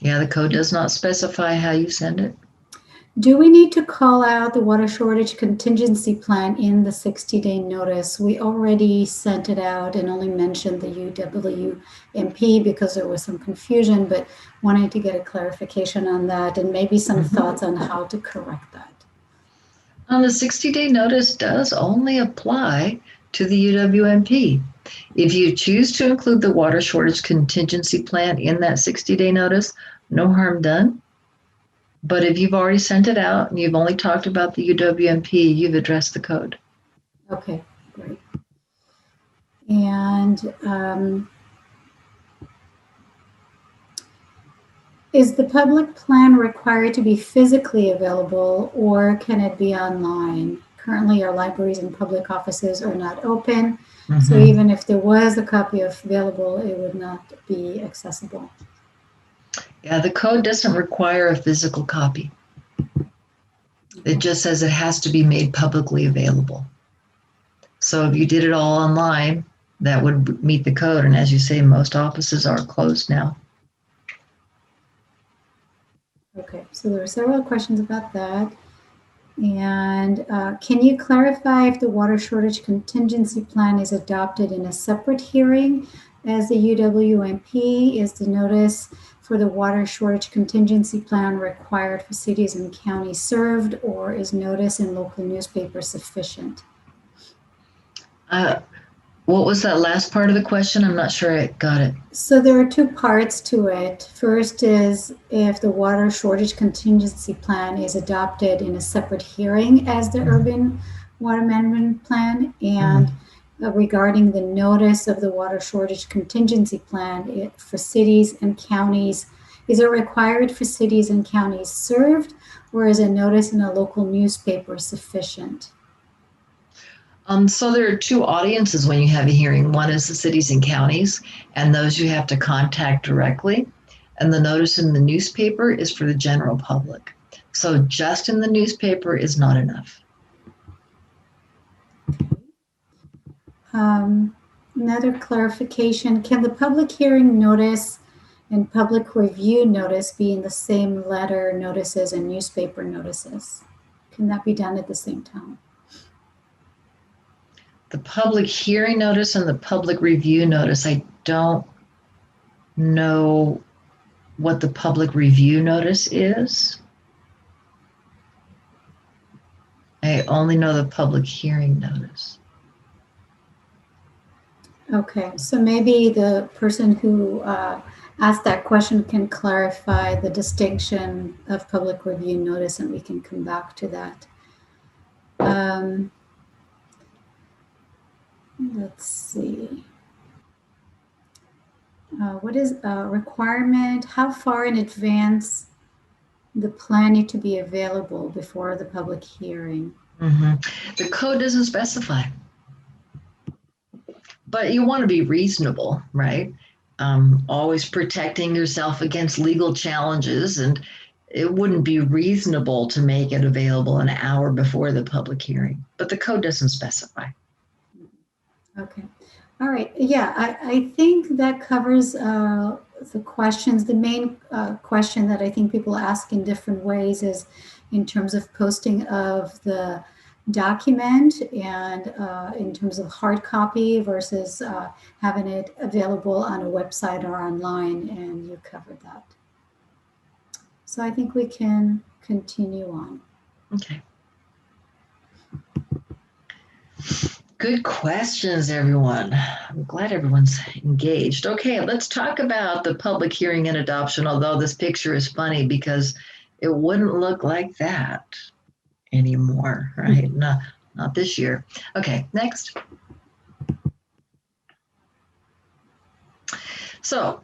Yeah, the code does not specify how you send it. Do we need to call out the water shortage contingency plan in the 60-day notice? We already sent it out and only mentioned the Uwmp because there was some confusion, but wanted to get a clarification on that and maybe some thoughts on how to correct that. The 60-day notice does only apply to the UWMP. If you choose to include the water shortage contingency plan in that 60-day notice, no harm done. But if you've already sent it out and you've only talked about the UWMP, you've addressed the code. Okay, great. And is the public plan required to be physically available or can it be online? Currently, our libraries and public offices are not open. So even if there was a copy available, it would not be accessible. Yeah, the code doesn't require a physical copy. It just says it has to be made publicly available. So if you did it all online, that would meet the code. And as you say, most offices are closed now. Okay, so there are several questions about that. And can you clarify if the water shortage contingency plan is adopted in a separate hearing as the UWMP? Is the notice for the water shortage contingency plan required for cities and counties served, or is notice in local newspaper sufficient? What was that last part of the question? I'm not sure I got it. So there are two parts to it. First is if the water shortage contingency plan is adopted in a separate hearing as the urban water management plan, and regarding the notice of the water shortage contingency plan for cities and counties, is it required for cities and counties served, or is a notice in a local newspaper sufficient? So there are two audiences when you have a hearing. One is the cities and counties, and those you have to contact directly. And the notice in the newspaper is for the general public. So just in the newspaper is not enough. Another clarification, can the public hearing notice and public review notice be in the same letter notices and newspaper notices? Can that be done at the same time? The public hearing notice and the public review notice, I don't know what the public review notice is. I only know the public hearing notice. Okay, so maybe the person who asked that question can clarify the distinction of public review notice and we can come back to that. Let's see. What is a requirement? How far in advance the plan need to be available before the public hearing? The code doesn't specify. But you want to be reasonable, right? Always protecting yourself against legal challenges, and it wouldn't be reasonable to make it available an hour before the public hearing, but the code doesn't specify. Okay. All right. Yeah, I think that covers the questions. The main question that I think people ask in different ways is in terms of posting of the document and in terms of hard copy versus having it available on a website or online, and you covered that. So I think we can continue on. Okay. Good questions, everyone. I'm glad everyone's engaged. Okay, let's talk about the public hearing and adoption, although this picture is funny because it wouldn't look like that anymore, right? No, not this year. Okay, next. So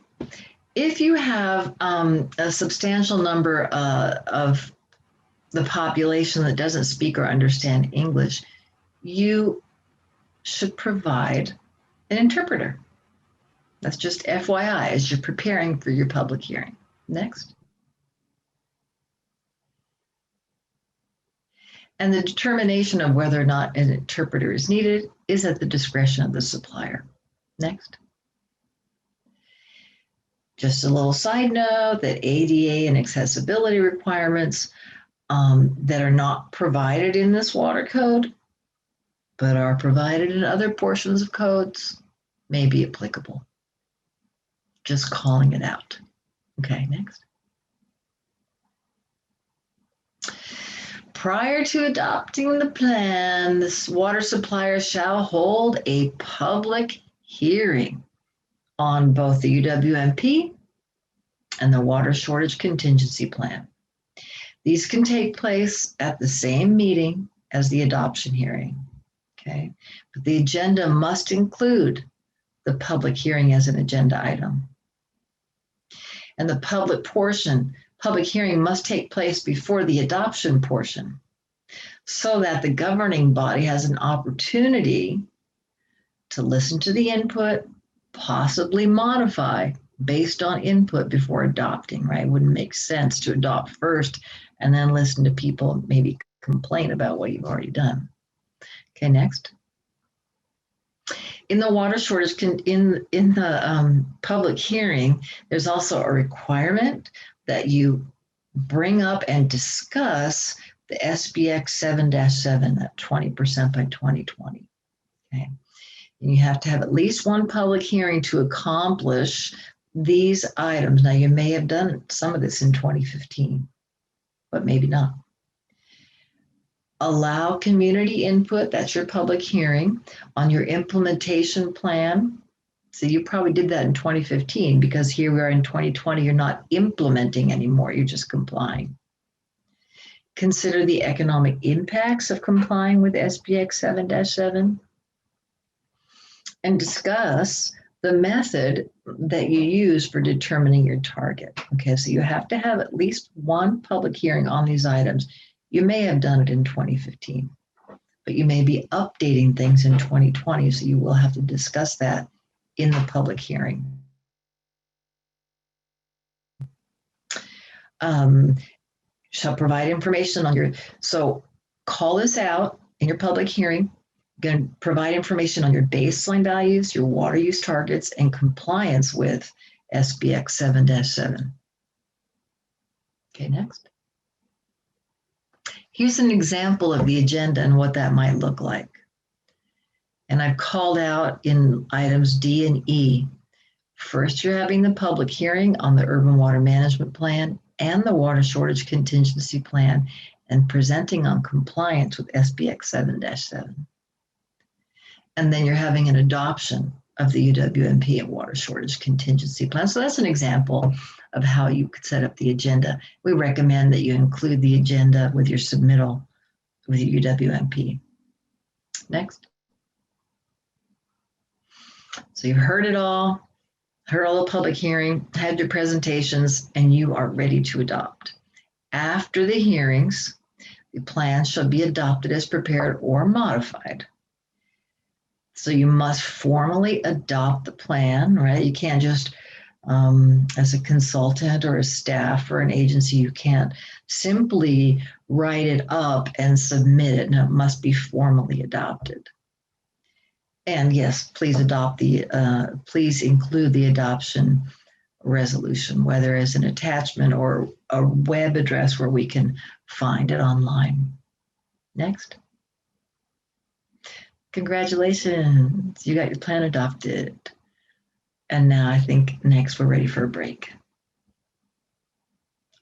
if you have a substantial number of the population that doesn't speak or understand English, you should provide an interpreter. That's just FYI as you're preparing for your public hearing. Next. And the determination of whether or not an interpreter is needed is at the discretion of the supplier. Next. Just a little side note that ADA and accessibility requirements that are not provided in this water code, but are provided in other portions of codes may be applicable. Just calling it out. Okay, next. Prior to adopting the plan, this water supplier shall hold a public hearing on both the UWMP and the water shortage contingency plan. These can take place at the same meeting as the adoption hearing, okay? But the agenda must include the public hearing as an agenda item. And the public hearing must take place before the adoption portion so that the governing body has an opportunity to listen to the input, possibly modify based on input before adopting, right? It wouldn't make sense to adopt first and then listen to people maybe complain about what you've already done. Okay, next. In the water shortage, in the public hearing, there's also a requirement that you bring up and discuss the Sbx 7-7, that 20% by 2020. Okay, and you have to have at least one public hearing to accomplish these items. Now, you may have done some of this in 2015, but maybe not. Allow community input, that's your public hearing, on your implementation plan. So you probably did that in 2015 because here we are in 2020, you're not implementing anymore, you're just complying. Consider the economic impacts of complying with Sbx 7-7 and discuss the method that you use for determining your target. Okay, so you have to have at least one public hearing on these items. You may have done it in 2015, but you may be updating things in 2020, so you will have to discuss that in the public hearing. Shall provide information on your, so call this out in your public hearing. You're going to provide information on your baseline values, your water use targets, and compliance with Sbx 7-7. Okay, next. Here's an example of the agenda and what that might look like. And I've called out in items D and E. First, you're having the public hearing on the Urban Water Management Plan and the Water Shortage Contingency Plan and presenting on compliance with Sbx 7-7. And then you're having an adoption of the UWMP and Water Shortage Contingency Plan. So that's an example of how you could set up the agenda. We recommend that you include the agenda with your submittal with your UWMP. Next. So you've heard it all, heard all the public hearing, had your presentations, and you are ready to adopt. After the hearings, the plan shall be adopted as prepared or modified. So you must formally adopt the plan, right? You can't just, as a consultant or a staff or an agency, you can't simply write it up and submit it. No, it must be formally adopted. And yes, please please include the adoption resolution, whether as an attachment or a web address where we can find it online. Next. Congratulations, you got your plan adopted. And now I think next we're ready for a break.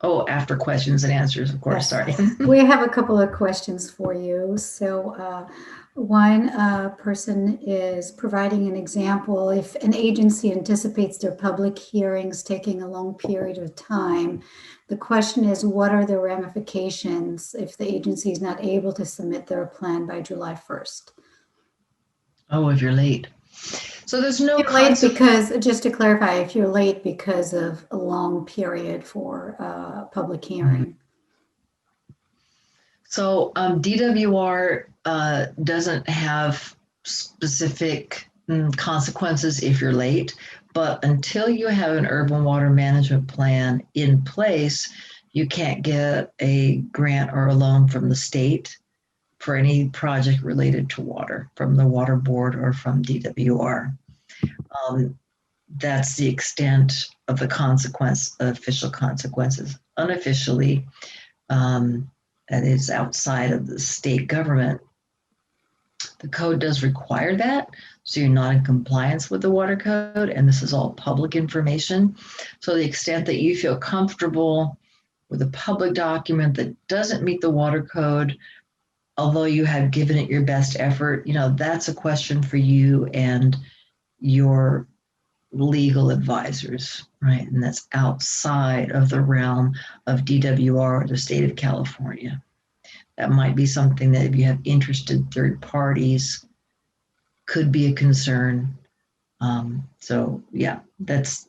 Oh, after questions and answers, of course, sorry. We have a couple of questions for you. So one person is providing an example. If an agency anticipates their public hearings taking a long period of time, the question is, what are the ramifications if the agency is not able to submit their plan by July 1st? Oh, if you're late. So there's no late because, just to clarify, if you're late because of a long period for public hearing. So DWR doesn't have specific consequences if you're late, But until you have an urban water management plan in place, you can't get a grant or a loan from the state for any project related to water from the water board or from DWR. That's the extent of the official consequences. Unofficially, that is outside of the state government. The code does require that, so you're not in compliance with the water code, and this is all public information. So the extent that you feel comfortable with a public document that doesn't meet the water code, although you have given it your best effort, that's a question for you and your legal advisors, right? And that's outside of the realm of DWR or the state of California. That might be something that if you have interested third parties could be a concern. So yeah, that's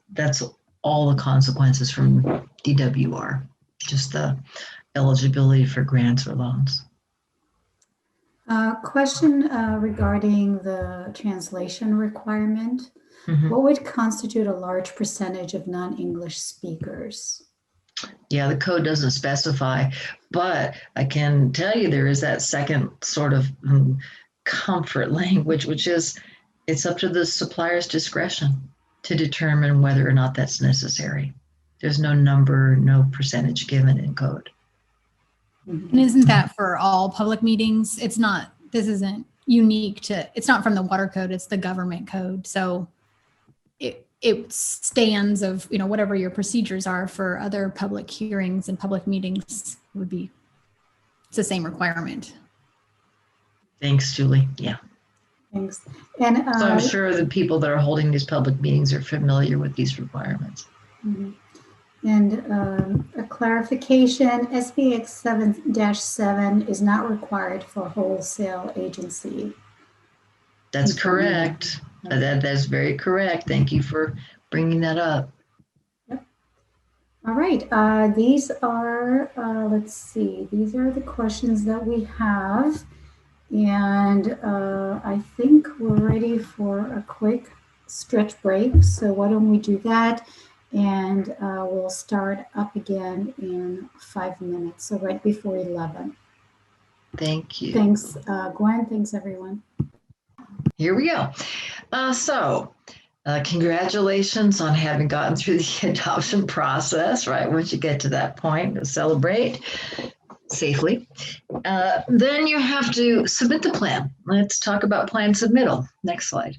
all the consequences from DWR, just the eligibility for grants or loans. Question regarding the translation requirement. What would constitute a large percentage of non-English speakers? Yeah, the code doesn't specify, but I can tell you there is that second sort of comfort language, which is it's up to the supplier's discretion to determine whether or not that's necessary. There's no number, no percentage given in code. And isn't that for all public meetings? This isn't unique it's not from the water code, it's the government code. So it stands of, whatever your procedures are for other public hearings and public meetings it's the same requirement. Thanks, Julie. Yeah. Thanks. And so I'm sure the people that are holding these public meetings are familiar with these requirements. And a clarification, Sbx 7-7 is not required for wholesale agency. That's correct. That's very correct. Thank you for bringing that up. Yep. All right. These are, let's see, these are the questions that we have. And I think we're ready for a quick stretch break. So why don't we do that? And we'll start up again in 5 minutes. So right before 11. Thank you. Thanks, Gwen. Thanks, everyone. Here we go. Congratulations on having gotten through the adoption process, right? Once you get to that point, to celebrate safely. Then you have to submit the plan. Let's talk about plan submittal. Next slide.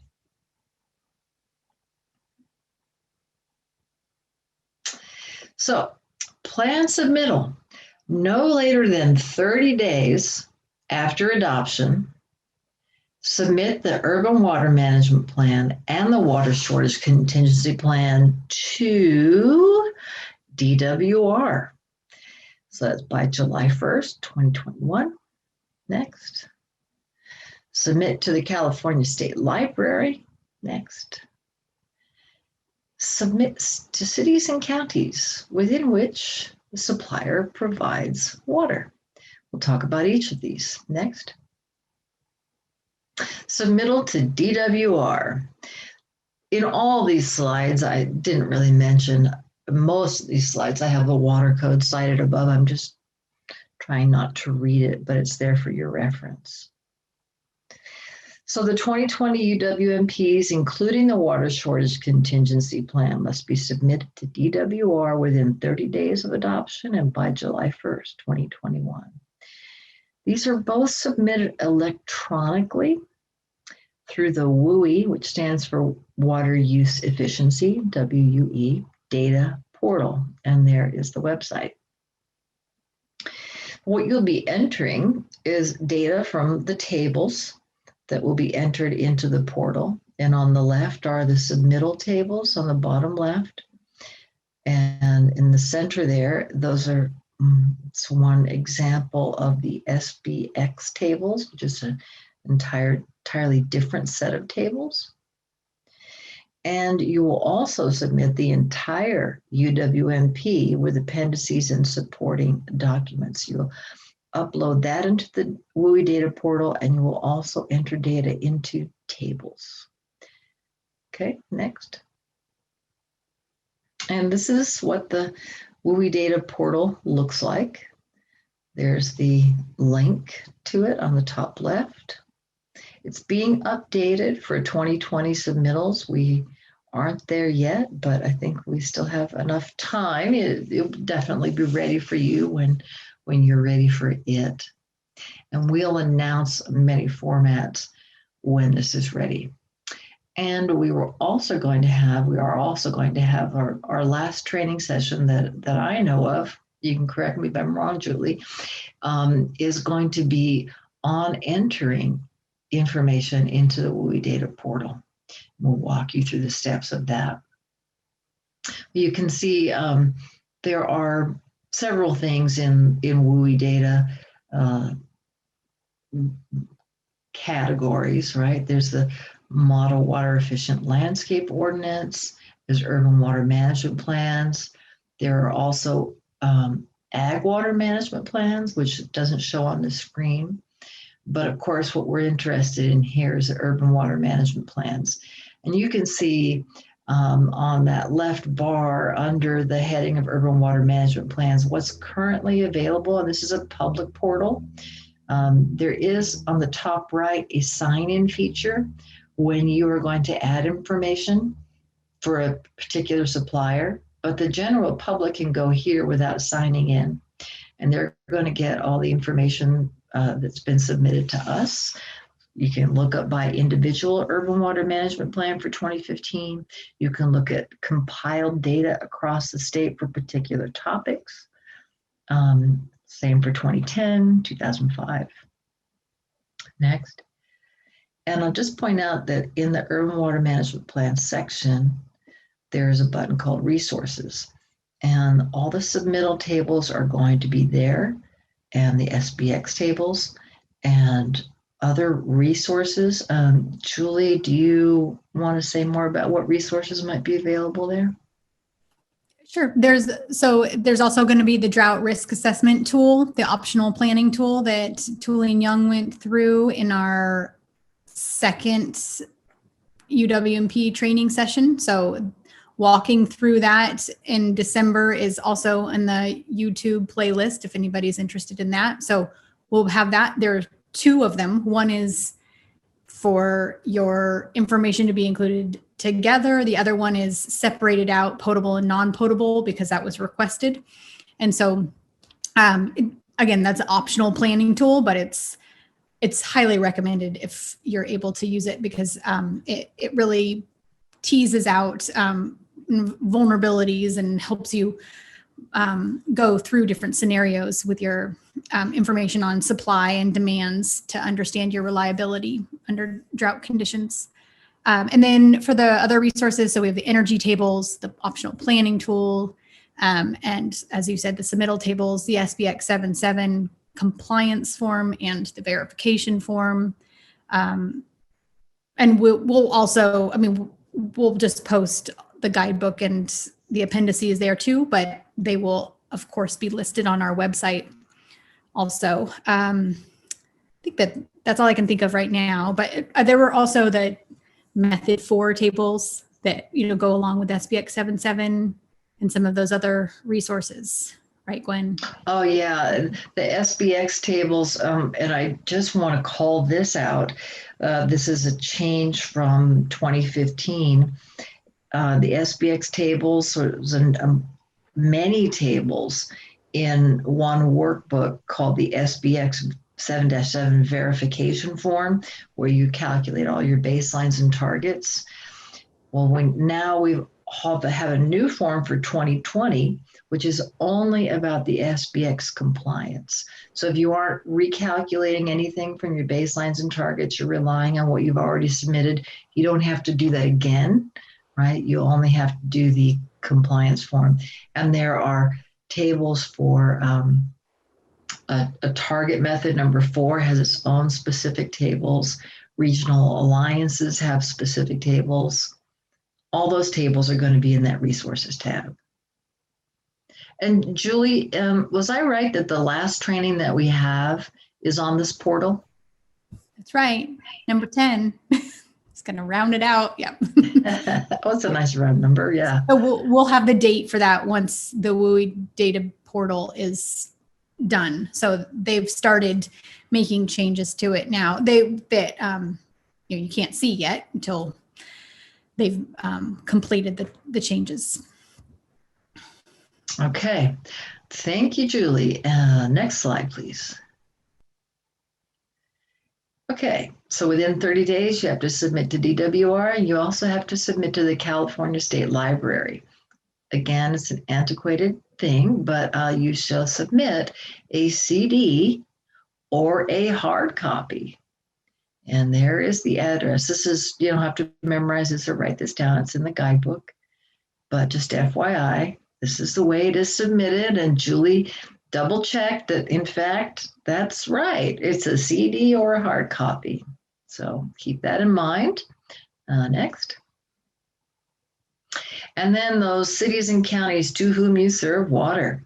So, plan submittal, no later than 30 days after adoption, submit the urban water management plan and the water shortage contingency plan to DWR. So that's by July 1st, 2021. Next. Submit to the California State Library. Next. Submit to cities and counties within which the supplier provides water. We'll talk about each of these. Next. Submittal to DWR. In all these slides, I didn't really mention most of these slides. I have the water code cited above. I'm just trying not to read it, but it's there for your reference. So the 2020 UWMPs, including the water shortage contingency plan, must be submitted to DWR within 30 days of adoption and by July 1st, 2021. These are both submitted electronically through the WUE, which stands for Water Use Efficiency, WUE, data portal, and there is the website. What you'll be entering is data from the tables that will be entered into the portal. And on the left are the submittal tables on the bottom left. And in the center there, those are it's one example of the Sbx tables, which is an entirely different set of tables. And you will also submit the entire UWMP with appendices and supporting documents. You'll upload that into the WUE data portal, and you will also enter data into tables. Okay, next. And this is what the WUI data portal looks like. There's the link to it on the top left. It's being updated for 2020 submittals. We aren't there yet, but I think we still have enough time. It'll definitely be ready for you when you're ready for it. And we'll announce many formats when this is ready. And we are also going to have our last training session that I know of. You can correct me if I'm wrong, Julie, is going to be on entering information into the WUI data portal. We'll walk you through the steps of that. You can see there are several things in WUI data categories, right? There's the Model Water Efficient Landscape Ordinance, there's urban water management plans. There are also ag water management plans, which doesn't show on the screen. But of course, what we're interested in here is the urban water management plans. And you can see on that left bar under the heading of urban water management plans, what's currently available. And this is a public portal. There is on the top right a sign-in feature when you are going to add information for a particular supplier, but the general public can go here without signing in, and they're going to get all the information that's been submitted to us. You can look up by individual urban water management plan for 2015. You can look at compiled data across the state for particular topics. Same for 2010, 2005. Next. And I'll just point out that in the urban water management plan section, there's a button called resources. And all the submittal tables are going to be there, and the Sbx tables and other resources. Julie, do you want to say more about what resources might be available there? Sure. There's also going to be the drought risk assessment tool, the optional planning tool that Julie and Young went through in our second Uwmp training session. So walking through that in December is also in the YouTube playlist if anybody's interested in that. So we'll have that. There are two of them. One is for your information to be included together. The other one is separated out, potable and non-potable, because that was requested. And so, again, that's an optional planning tool, but it's highly recommended if you're able to use it, because it really teases out vulnerabilities and helps you go through different scenarios with your information on supply and demands to understand your reliability under drought conditions. And then for the other resources, so we have the energy tables, the optional planning tool, and as you said, the submittal tables, the Sbx 77 compliance form and the verification form. And we'll also, we'll just post the guidebook and the appendices there too, but they will of course be listed on our website also. I think that's all I can think of right now, but there were also the method 4 tables that go along with Sbx 77 and some of those other resources, right, Gwen? Oh yeah, the Sbx tables, and I just want to call this out. This is a change from 2015. The Sbx tables, so it was many tables in one workbook called the Sbx 7-7 verification form, where you calculate all your baselines and targets. Well, now we have a new form for 2020, which is only about the Sbx compliance. So if you aren't recalculating anything from your baselines and targets, you're relying on what you've already submitted. You don't have to do that again, right? You only have to do the compliance form. And there are tables for a target method. Number 4 has its own specific tables. Regional alliances have specific tables. All those tables are going to be in that resources tab. And Julie, was I right that the last training that we have is on this portal? That's right, number 10. It's going to round it out. Yep. Oh, it's a nice round number. Yeah. So we'll have the date for that once the WUI data portal is done. So they've started making changes to it now. You can't see yet until they've completed the changes. Okay. Thank you, Julie. Next slide, please. Okay, so within 30 days, you have to submit to DWR, and you also have to submit to the California State Library. Again, it's an antiquated thing, but you shall submit a CD or a hard copy. And there is the address. This is, you don't have to memorize this or write this down. It's in the guidebook. But just FYI, this is the way it is submitted. And Julie double checked that, in fact, that's right. It's a CD or a hard copy. So keep that in mind. Next. And then those cities and counties to whom you serve water,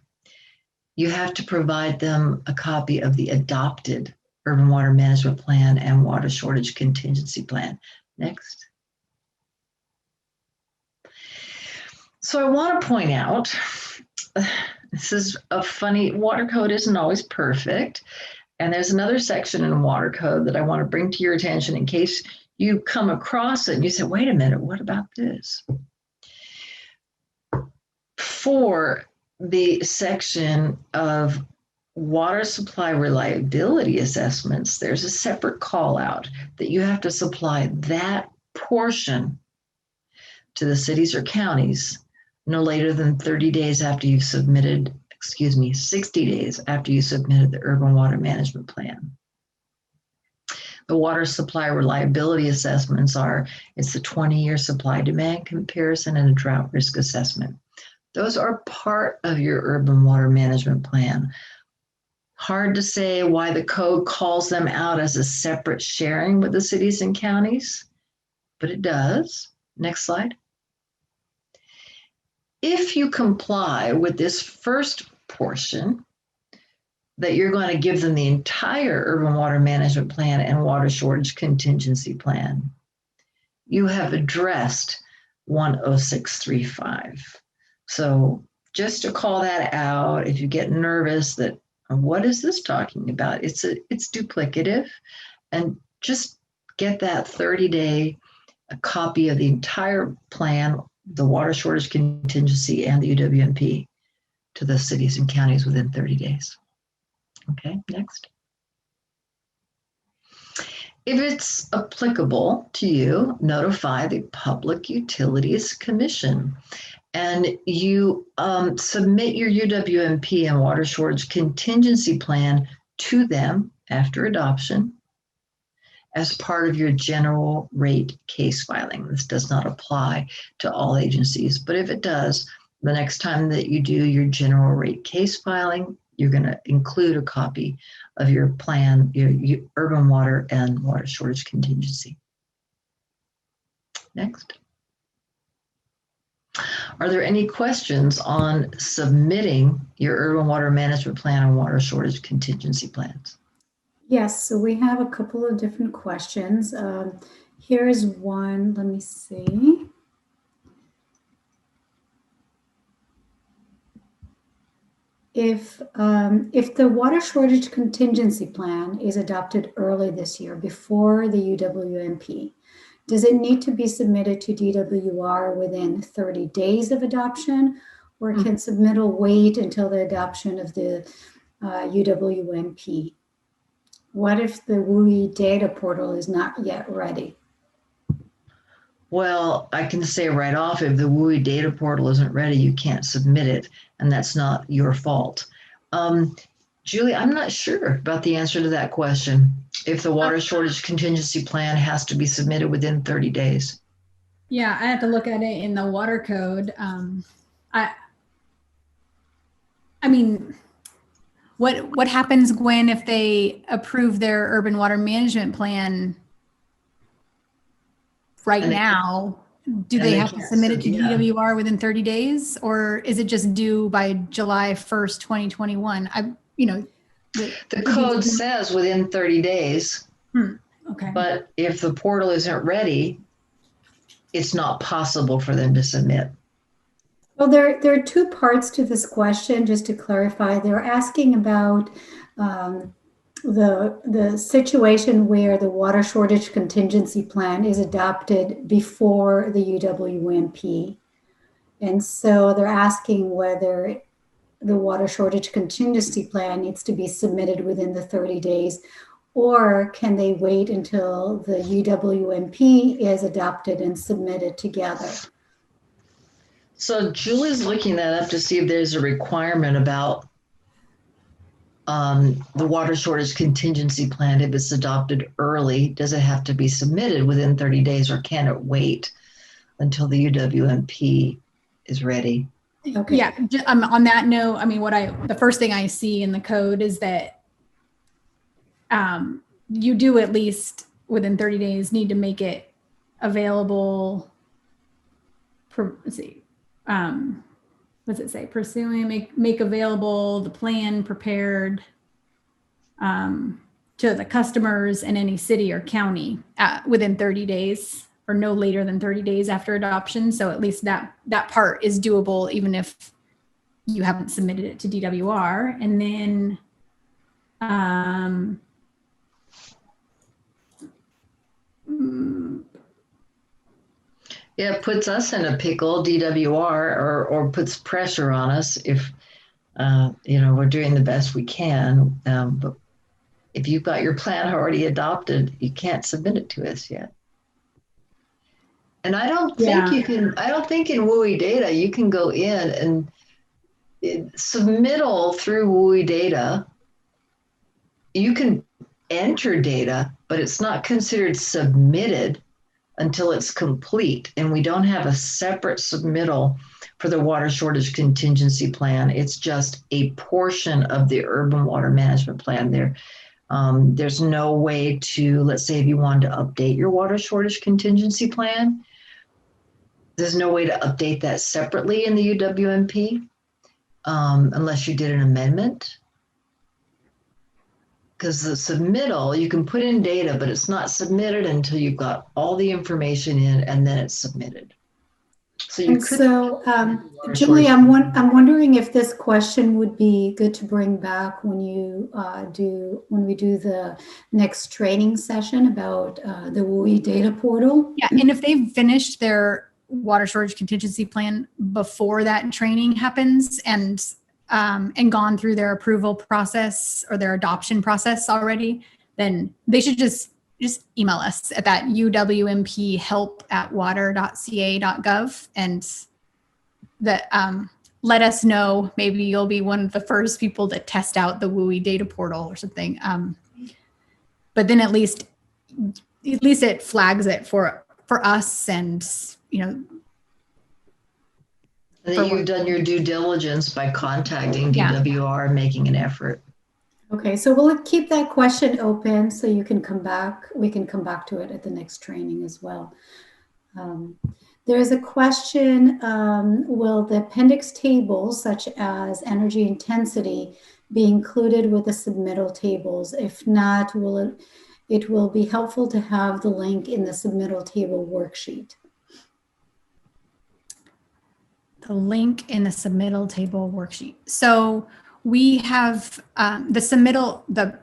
you have to provide them a copy of the adopted Urban Water Management Plan and Water Shortage Contingency Plan. Next. So I want to point out, this is a funny, water code isn't always perfect. And there's another section in water code that I want to bring to your attention in case you come across it and you say, wait a minute, what about this? For the section of water supply reliability assessments, there's a separate call out that you have to supply that portion to the cities or counties no later than 30 days after you've submitted, 60 days after you submitted the Urban Water Management Plan. The water supply reliability assessments it's the 20-year supply demand comparison and a drought risk assessment. Those are part of your Urban Water Management Plan. Hard to say why the code calls them out as a separate sharing with the cities and counties, but it does. Next slide. If you comply with this first portion, that you're going to give them the entire Urban Water Management Plan and Water Shortage Contingency Plan, you have addressed 10635. So just to call that out, if you get nervous that, what is this talking about? It's duplicative, and just get that 30-day copy of the entire plan, the Water Shortage Contingency and the UWMP to the cities and counties within 30 days. Okay, next. If it's applicable to you, notify the Public Utilities Commission. And you submit your UWMP and Water Shortage Contingency Plan to them after adoption as part of your general rate case filing. This does not apply to all agencies, but if it does, the next time that you do your general rate case filing, you're going to include a copy of your plan, your urban water and water shortage contingency. Next. Are there any questions on submitting your urban water management plan and water shortage contingency plans? Yes, so we have a couple of different questions. Here's one, let me see. If the water shortage contingency plan is adopted early this year before the UWMP, does it need to be submitted to DWR within 30 days of adoption, or can submittal wait until the adoption of the UWMP? What if the WUI data portal is not yet ready? Well, I can say right off, if the WUI data portal isn't ready, you can't submit it, and that's not your fault. Julie, I'm not sure about the answer to that question. If the water shortage contingency plan has to be submitted within 30 days. Yeah, I have to look at it in the water code. I mean, what happens, Gwen, if they approve their urban water management plan now? Do they have to submit it to DWR within 30 days, or is it just due by July 1st, 2021? The code says within 30 days. Okay. But if the portal isn't ready, it's not possible for them to submit? Well, there are two parts to this question, just to clarify. They're asking about the situation where the water shortage contingency plan is adopted before the UWMP. And so they're asking whether the water shortage contingency plan needs to be submitted within the 30 days, or can they wait until the UWMP is adopted and submitted together? So Julie's looking that up to see if there's a requirement about the water shortage contingency plan. If it's adopted early, does it have to be submitted within 30 days, or can it wait until the UWMP is ready? Okay. Yeah, on that note, I mean, the first thing I see in the code is that you do at least within 30 days need to make it available. Let's see, what's it say? Pursuing, make available the plan prepared to the customers in any city or county within 30 days or no later than 30 days after adoption. So at least that part is doable, even if you haven't submitted it to DWR. And then yeah, it puts us in a pickle, DWR, or puts pressure on us if, we're doing the best we can. But if you've got your plan already adopted, you can't submit it to us yet. And I don't think you can, I don't think in WUI data, you can go in and submittal through WUI data. You can enter data, but it's not considered submitted until it's complete. And we don't have a separate submittal for the water shortage contingency plan. It's just a portion of the urban water management plan there. There's no way to, let's say if you wanted to update your water shortage contingency plan, there's no way to update that separately in the UWMP unless you did an amendment. Because the submittal, you can put in data, but it's not submitted until you've got all the information in, and then it's submitted. So you could. So, Julie, I'm wondering if this question would be good to bring back when we do the next training session about the WUI data portal. Yeah, and if they've finished their water shortage contingency plan before that training happens and gone through their approval process or their adoption process already, then they should just email us at that uwmphelp@water.ca.gov and let us know. Maybe you'll be one of the first people to test out the WUI data portal or something. But then at least it flags it for us, and And then you've done your due diligence by contacting DWR and making an effort. Okay, so we'll keep that question open so you can come back. We can come back to it at the next training as well. There's a question, will the appendix tables such as energy intensity be included with the submittal tables? If not, it will be helpful to have the link in the submittal table worksheet. The link in the submittal table worksheet. So we have the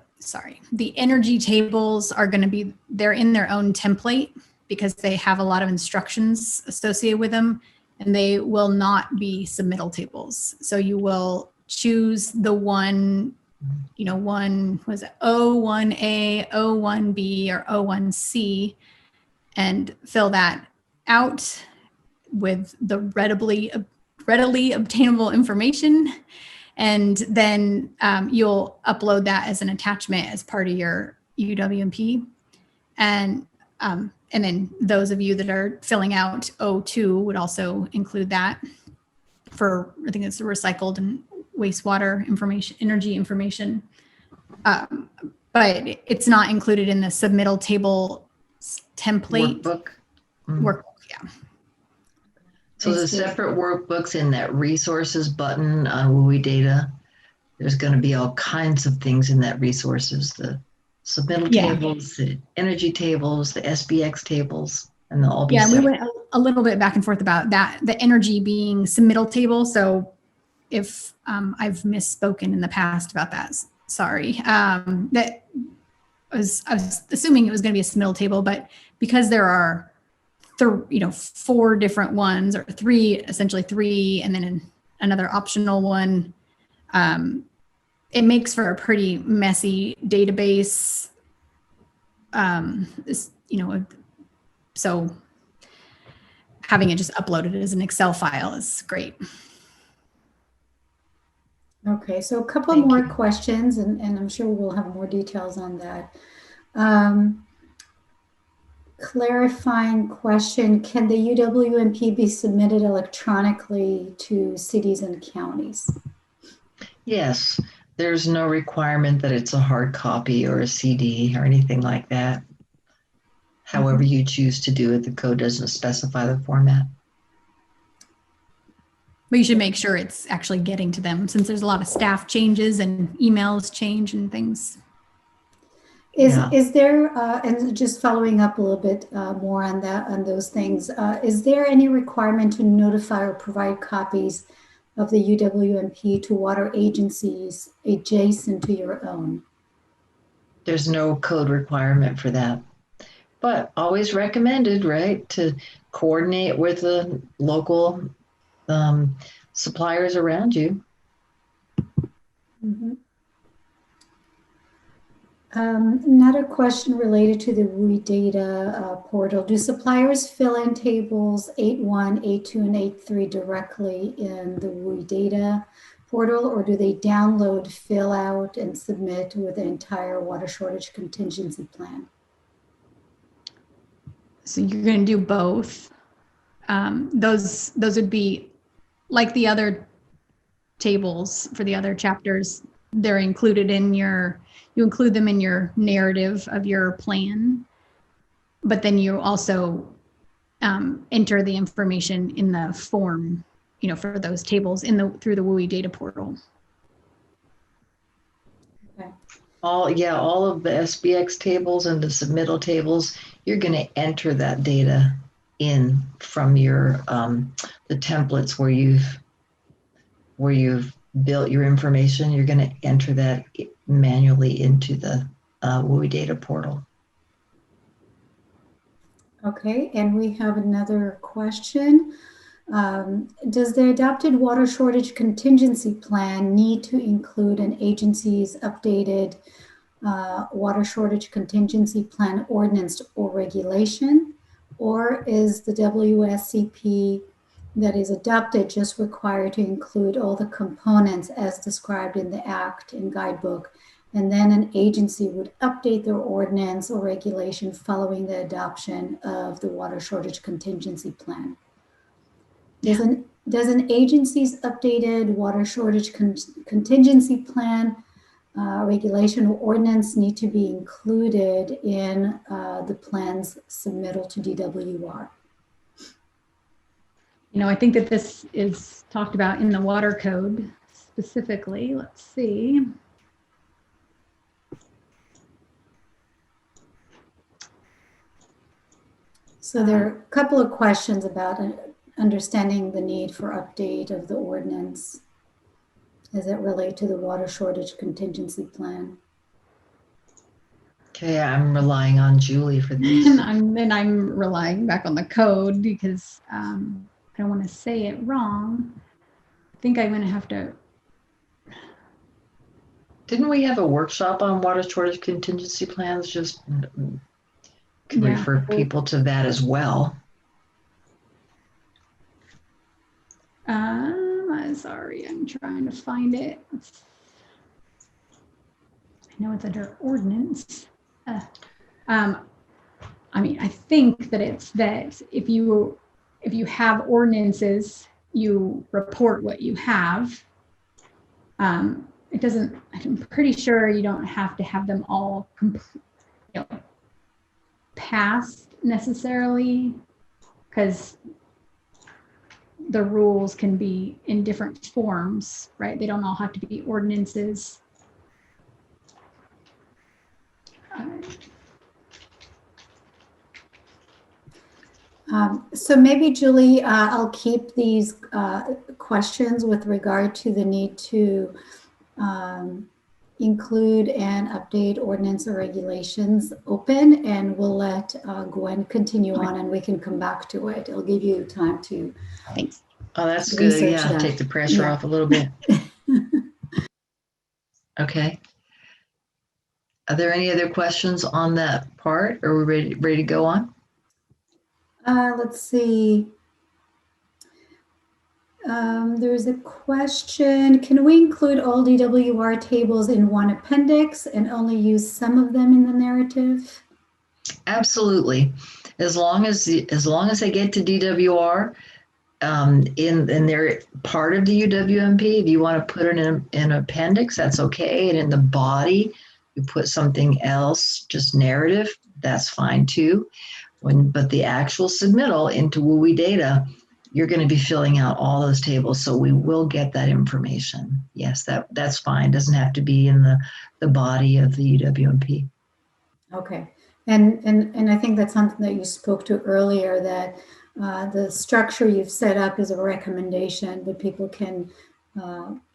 energy tables are going to be, they're in their own template because they have a lot of instructions associated with them, and they will not be submittal tables. So you will choose the one, was it O1A, O1B, or O1C, and fill that out with the readily obtainable information. And then you'll upload that as an attachment as part of your UWMP. And then those of you that are filling out O2 would also include that for, I think it's recycled and wastewater information, energy information. But it's not included in the submittal table template. Workbook, yeah. So the separate workbooks in that resources button on WUI data, there's going to be all kinds of things in that resources, the submittal tables, the energy tables, the Sbx tables, and they'll all be separate. a little bit back and forth about that, the energy being submittal table. So if I've misspoken in the past about that, sorry. That was, I was assuming it was going to be a submittal table, but because there are, four different ones, or essentially three, and then another optional one, it makes for a pretty messy database. So having it just uploaded as an Excel file is great. Okay, so a couple Thank more you. questions, and I'm sure we'll have more details on that. Clarifying question, can the UWMP be submitted electronically to cities and counties? Yes, there's no requirement that it's a hard copy or a CD or anything like that. However you choose to do it, the code doesn't specify the format. But you should make sure it's actually getting to them, since there's a lot of staff changes and emails change and things. Is there, and just following up a little bit more on that, on those things, is there any requirement to notify or provide copies of the UWMP to water agencies adjacent to your own? There's no code requirement for that, but always recommended, right, to coordinate with the local suppliers around you. Mm-hmm. Another question related to the WUI data portal. Do suppliers fill in tables 8.1, 8.2, and 8.3 directly in the WUI data portal, or do they download, fill out, and submit with the entire water shortage contingency plan? So you're going to do both. Those would be like the other tables for the other chapters. They're included in you include them in your narrative of your plan, but then you also enter the information in the form, for those tables through the WUI data portal. Okay. All of the Sbx tables and the submittal tables, you're going to enter that data in from your the templates where you've built your information. You're going to enter that manually into the WUI data portal. Okay, and we have another question. Does the adopted water shortage contingency plan need to include an agency's updated water shortage contingency plan ordinance or regulation? Or is the WSCP that is adopted just required to include all the components as described in the Act and guidebook, and then an agency would update their ordinance or regulation following the adoption of the water shortage contingency plan? Does an agency's updated water shortage contingency plan regulation or ordinance need to be included in the plan's submittal to DWR? I think that this is talked about in the water code specifically. Let's see. So there are a couple of questions about understanding the need for update of the ordinance as it relates to the water shortage contingency plan. Okay, I'm relying on Julie for this. And I'm relying back on the code because I don't want to say it wrong. I think I'm going to have to. Didn't we have a workshop on water shortage contingency plans? Just can refer people to that as well. Sorry, I'm trying to find it. I know it's under ordinance. I think that it's that if you have ordinances, you report what you have. It doesn't. I'm pretty sure you don't have to have them all passed necessarily, because the rules can be in different forms, right? They don't all have to be ordinances. So maybe, Julie, I'll keep these questions with regard to the need to include and update ordinance or regulations open, and we'll let Gwen continue on, and we can come back to it. It'll give you time to Thanks. Oh, that's to good. research Yeah, that. take the pressure Yeah. off a little bit. Okay. Are there any other questions on that part? Are we ready to go on? Let's see. There's a question. Can we include all DWR tables in one appendix and only use some of them in the narrative? Absolutely. As long as they get to DWR, in they're part of the UWMP, if you want to put it in an appendix, that's okay. And in the body, you put something else, just narrative, that's fine too. But the actual submittal into WUI data, you're going to be filling out all those tables, so we will get that information. Yes, that's fine. Doesn't have to be in the body of the UWMP. Okay. And I think that's something that you spoke to earlier, that the structure you've set up is a recommendation, but people can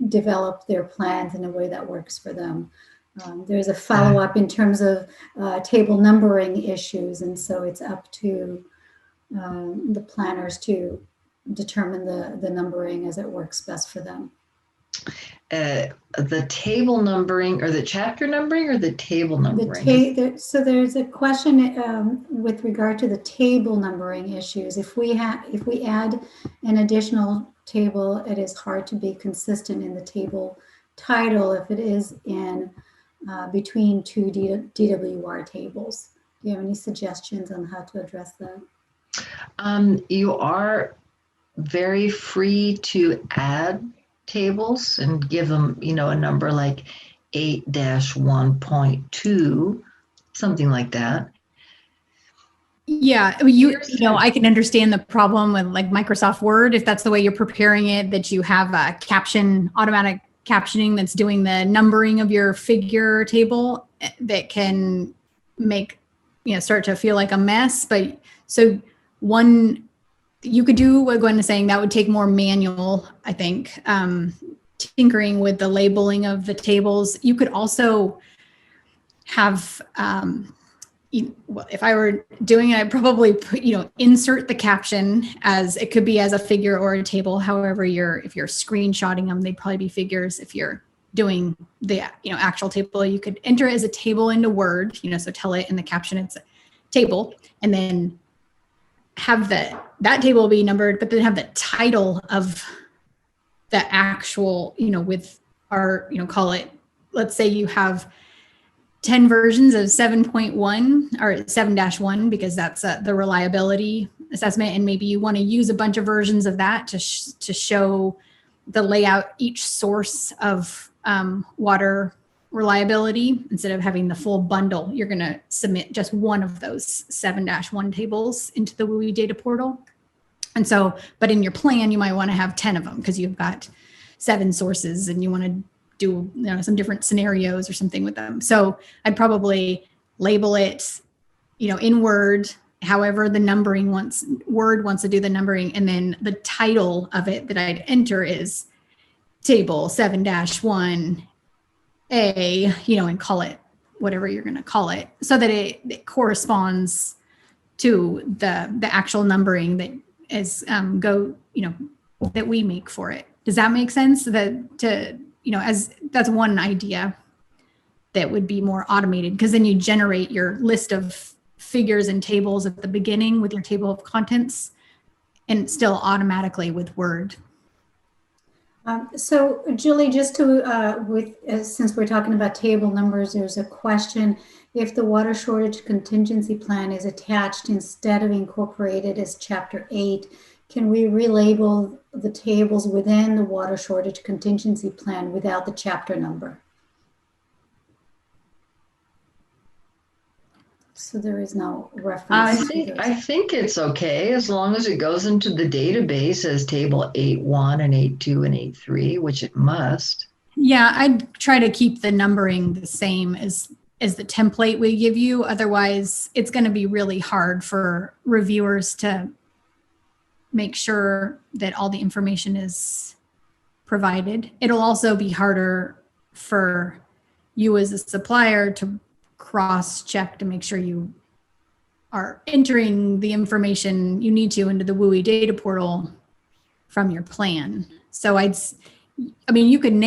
develop their plans in a way that works for them. There's a follow-up in terms of table numbering issues, and so it's up to the planners to determine the numbering as it works best for them. The table numbering, or the chapter numbering, or the table numbering? So there's a question with regard to the table numbering issues. If we add an additional table, it is hard to be consistent in the table title if it is in between two DWR tables. Do you have any suggestions on how to address that? You are very free to add tables and give them, a number like 8-1.2, something like that. Yeah, I can understand the problem with like Microsoft Word, if that's the way you're preparing it, that you have a automatic captioning that's doing the numbering of your figure table that can make, start to feel like a mess. But so you could do what Gwen is saying, that would take more manual, I think, tinkering with the labeling of the tables. You could also have, if I were doing it, I'd probably put, insert the caption as it could be as a figure or a table. However, if you're screenshotting them, they'd probably be figures. If you're doing the, actual table, you could enter it as a table into Word, so tell it in the caption, it's a table, and then have that table be numbered, but then have the title of the actual, with our, call it, let's say you have 10 versions of 7.1 or 7-1, because that's the reliability assessment. And maybe you want to use a bunch of versions of that to show the layout, each source of water reliability. Instead of having the full bundle, you're going to submit just one of those 7-1 tables into the WUI data portal. And so, but in your plan, you might want to have 10 of them because you've got 7 sources and you want to do some different scenarios or something with them. So I'd probably label it, in Word, however the numbering Word wants to do the numbering, and then the title of it that I'd enter is table 7-1A, and call it whatever you're going to call it, so that it corresponds to the actual numbering that is that we make for it. Does that make sense? As that's one idea that would be more automated, because then you generate your list of figures and tables at the beginning with your table of contents, and still automatically with Word. So Julie, just to since we're talking about table numbers, there's a question: if the water shortage contingency plan is attached instead of incorporated as Chapter 8, can we relabel the tables within the water shortage contingency plan without the chapter number? So there is no reference. I think it's okay as long as it goes into the database as table 8.1 and 8.2 and 8.3, which it must. Yeah, I'd try to keep the numbering the same as the template we give you. Otherwise, it's going to be really hard for reviewers to make sure that all the information is provided. It'll also be harder for you as a supplier to cross-check to make sure you are entering the information you need to into the WUI data portal from your plan. So you can,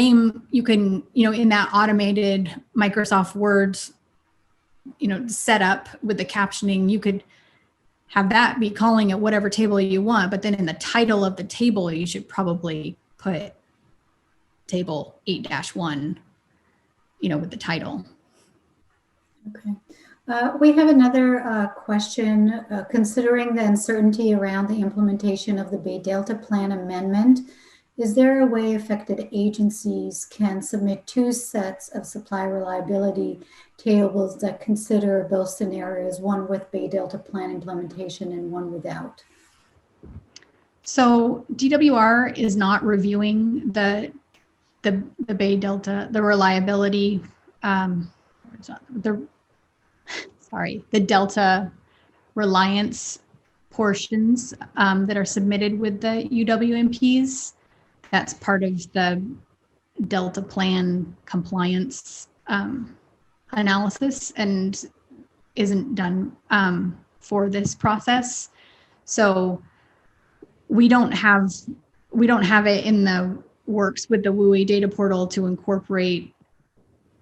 in that automated Microsoft Word, setup with the captioning, you could have that be calling it whatever table you want, but then in the title of the table, you should probably put table 8-1, with the title. Okay. We have another question. Considering the uncertainty around the implementation of the Bay Delta Plan amendment, is there a way affected agencies can submit 2 sets of supply reliability tables that consider both scenarios, one with Bay Delta Plan implementation and one without? So DWR is not reviewing the Bay Delta, the reliability, the Delta reliance portions that are submitted with the UWMPs. That's part of the Delta Plan compliance analysis and isn't done for this process. So we don't have it in the works with the WUI data portal to incorporate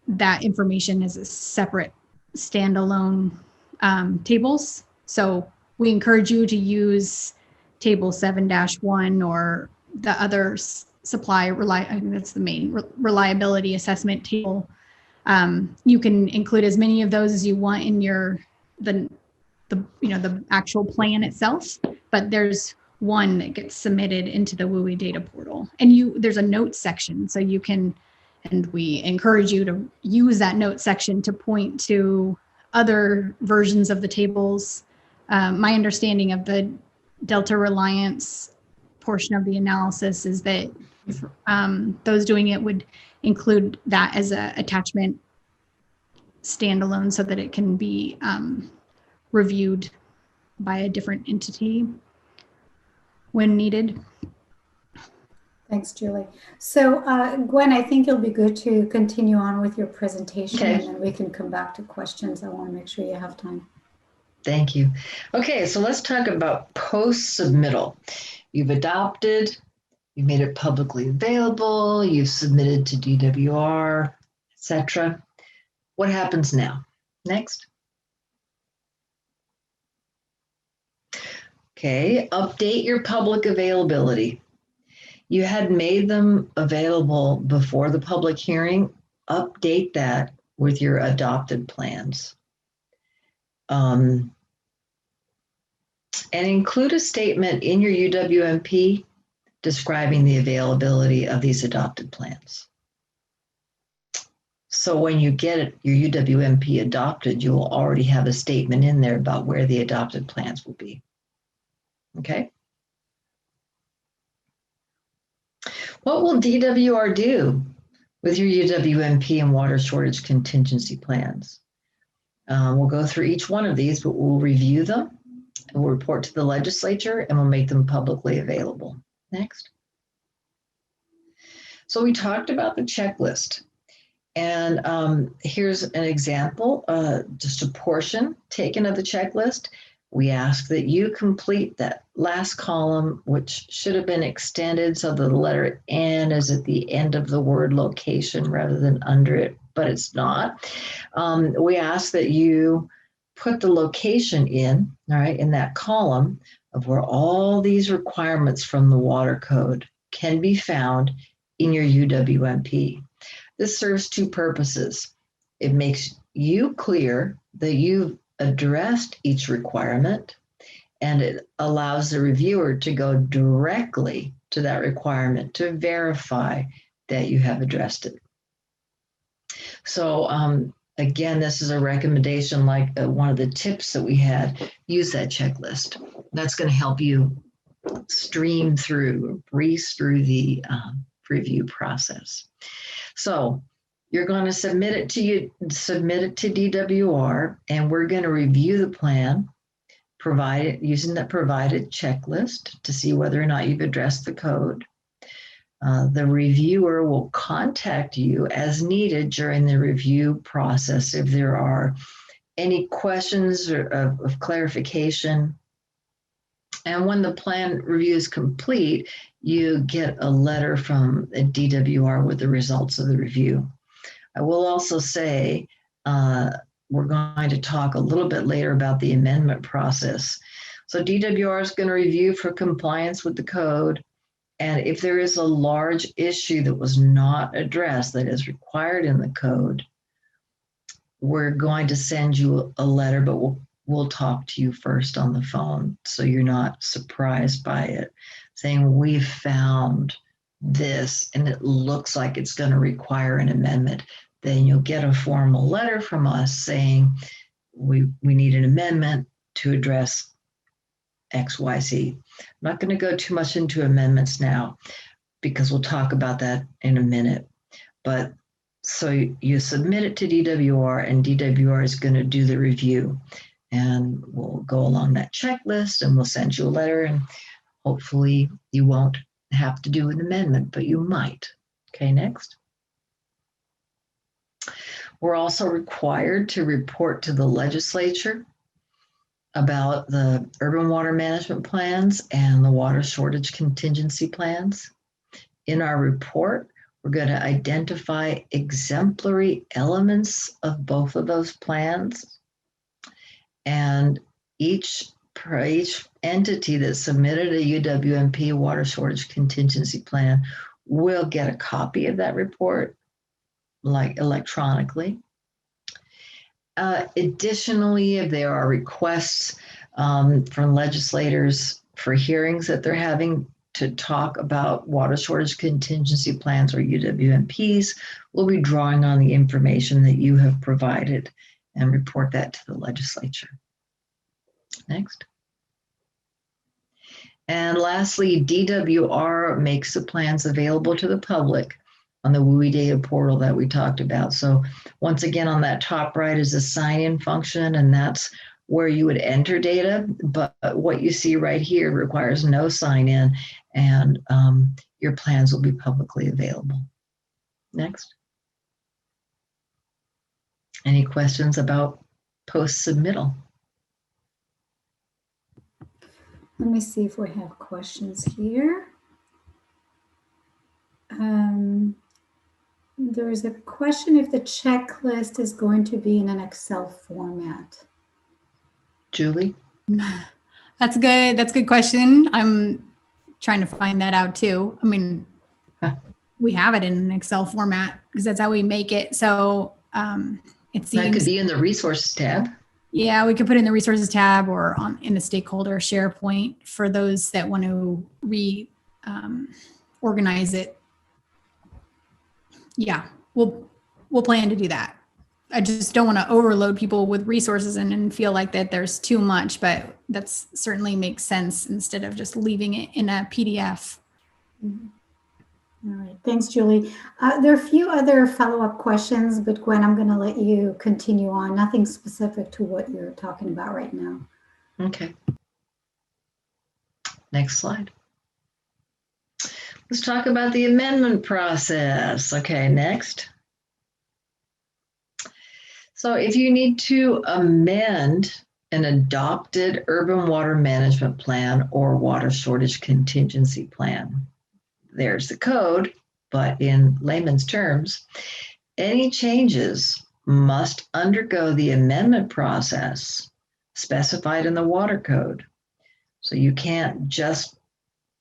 that information as a separate standalone tables. So we encourage you to use table 7-1 or the other I think that's the main reliability assessment table. You can include as many of those as you want in the actual plan itself, but there's one that gets submitted into the WUI data portal, and there's a notes section, so you can, and we encourage you to use that note section to point to other versions of the tables. My understanding of the Delta Reliance portion of the analysis is that those doing it would include that as an attachment standalone so that it can be reviewed by a different entity when needed. Thanks, Julie. So Gwen, I think it'll be good to continue on with your presentation, Okay. and then we can come back to questions. I want to make sure you have time. Thank you. Okay, so let's talk about post-submittal. You've adopted, you've made it publicly available, you've submitted to DWR, etc. What happens now? Next. Okay, update your public availability. You had made them available before the public hearing. Update that with your adopted plans. And include a statement in your UWMP describing the availability of these adopted plans. So when you get your UWMP adopted, you will already have a statement in there about where the adopted plans will be. Okay? What will DWR do with your UWMP and water shortage contingency plans? We'll go through each one of these, but we'll review them, and we'll report to the legislature, and we'll make them publicly available. Next. So we talked about the checklist, and here's an example, just a portion taken of the checklist. We ask that you complete that last column, which should have been extended so the letter N is at the end of the word location rather than under it, but it's not. We ask that you put the location in, all right, in that column of where all these requirements from the water code can be found in your UWMP. This serves 2 purposes. It makes you clear that you've addressed each requirement, and it allows the reviewer to go directly to that requirement to verify that you have addressed it. So again, this is a recommendation, like one of the tips that we had, use that checklist. That's going to help you stream through, breeze through the review process. So you're going to submit it to DWR, and we're going to review the plan. using the provided checklist to see whether or not you've addressed the code. The reviewer will contact you as needed during the review process if there are any questions of clarification. And when the plan review is complete, you get a letter from a DWR with the results of the review. I will also say, we're going to talk a little bit later about the amendment process. So DWR is going to review for compliance with the code. And if there is a large issue that was not addressed that is required in the code, we're going to send you a letter, but we'll talk to you first on the phone so you're not surprised by it, saying we found this and it looks like it's going to require an amendment. Then you'll get a formal letter from us saying we need an amendment to address XYZ. I'm not going to go too much into amendments now because we'll talk about that in a minute. But so you submit it to DWR and DWR is going to do the review. And we'll go along that checklist and we'll send you a letter, and hopefully you won't have to do an amendment, but you might. Okay, next. We're also required to report to the legislature about the urban water management plans and the water shortage contingency plans. In our report, we're going to identify exemplary elements of both of those plans. And each entity that submitted a UWMP water shortage contingency plan will get a copy of that report, like electronically. Additionally, if there are requests from legislators for hearings that they're having to talk about water shortage contingency plans or UWMPs, we'll be drawing on the information that you have provided and report that to the legislature. Next. And lastly, DWR makes the plans available to the public on the WUI data portal that we talked about. So once again, on that top right is the sign-in function, and that's where you would enter data. But what you see right here requires no sign-in, and your plans will be publicly available. Next. Any questions about post-submittal? Let me see if we have questions here. There is a question if the checklist is going to be in an Excel format. Julie? That's good. That's a good question. I'm trying to find that out too. I mean, we have it in an Excel format because that's how we make it. So it seems That could be in the resources tab. Yeah, we could put it in the resources tab or in the stakeholder SharePoint for those that want to organize it. Yeah, we'll plan to do that. I just don't want to overload people with resources and feel like that there's too much, but that's certainly makes sense instead of just leaving it in a PDF. All right, thanks, Julie. There are a few other follow-up questions, but Gwen, I'm going to let you continue on. Nothing specific to what you're talking about right now. Okay. Next slide. Let's talk about the amendment process. Okay, next. So if you need to amend an adopted urban water management plan or water shortage contingency plan, there's the code, but in layman's terms, any changes must undergo the amendment process specified in the water code. So you can't just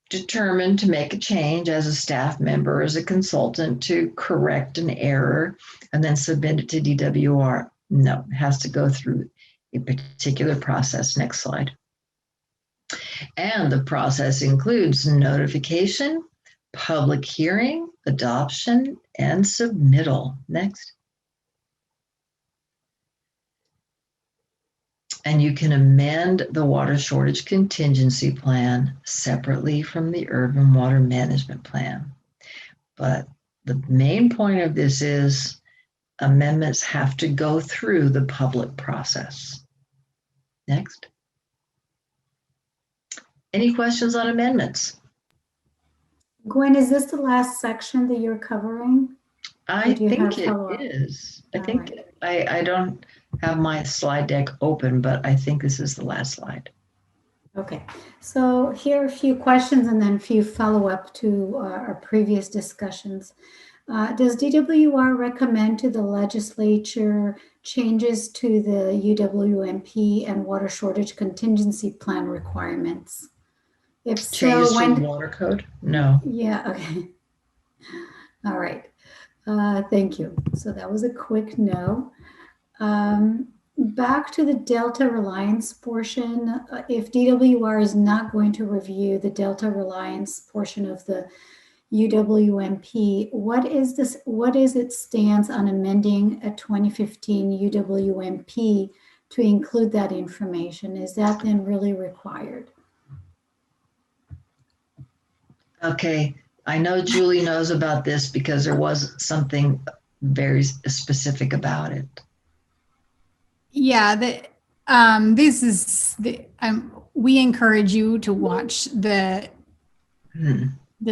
determine to make a change as a staff member, as a consultant, to correct an error and then submit it to DWR. No, it has to go through a particular process. Next slide. And the process includes notification, public hearing, adoption, and submittal. Next. And you can amend the water shortage contingency plan separately from the urban water management plan. But the main point of this is amendments have to go through the public process. Next. Any questions on amendments? Gwen, is this the last section that you're covering? I do you have think it follow-up? is. I All think right. I don't have my slide deck open, but I think this is the last slide. Okay, so here are a few questions and then a few follow-up to our previous discussions. Does DWR recommend to the legislature changes to the UWMP and water shortage contingency plan requirements? If so, Changes to the when? water code? No. Yeah, okay. All right. Thank you. So that was a quick no. Back to the Delta Reliance portion, if DWR is not going to review the Delta Reliance portion of the UWMP, what is its stance on amending a 2015 UWMP to include that information? Is that then really required? Okay, I know Julie knows about this because there was something very specific about it. Yeah, this is we encourage you to watch the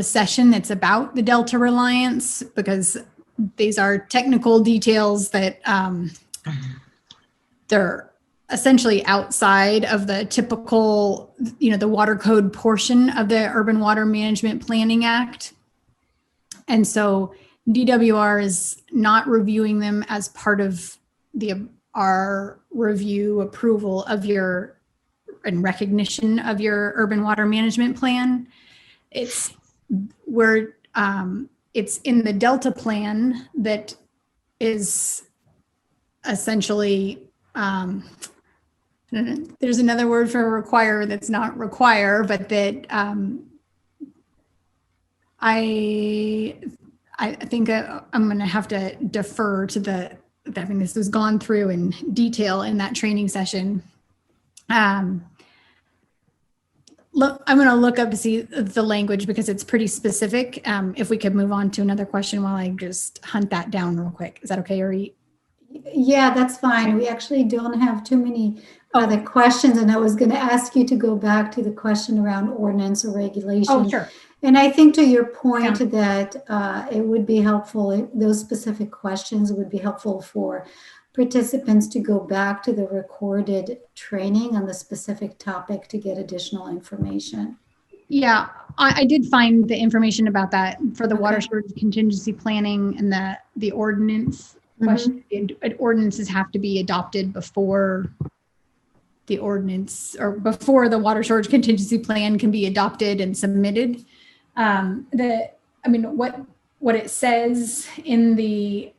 session that's about the Delta Reliance, because these are technical details that they're essentially outside of the typical, the water code portion of the Urban Water Management Planning Act. And so DWR is not reviewing them as part of our review approval of your and recognition of your urban water management plan. It's in the Delta plan that is essentially, there's another word for require that's not require, but that I think I'm going to have to defer to this was gone through in detail in that training session. Look, I'm going to look up to see the language because it's pretty specific. If we could move on to another question while I just hunt that down real quick. Is that okay, Ori? Yeah, that's fine. We actually don't have too many other questions, and I was going to ask you to go back to the question around ordinance or regulation. Oh, sure. And I think to your point that it would be helpful, those specific questions would be helpful for participants to go back to the recorded training on the specific topic to get additional information. Yeah, I did find the information about that for the water shortage contingency planning and the ordinance question. Ordinances have to be adopted before the ordinance or before the water shortage contingency plan can be adopted and submitted. What it says in the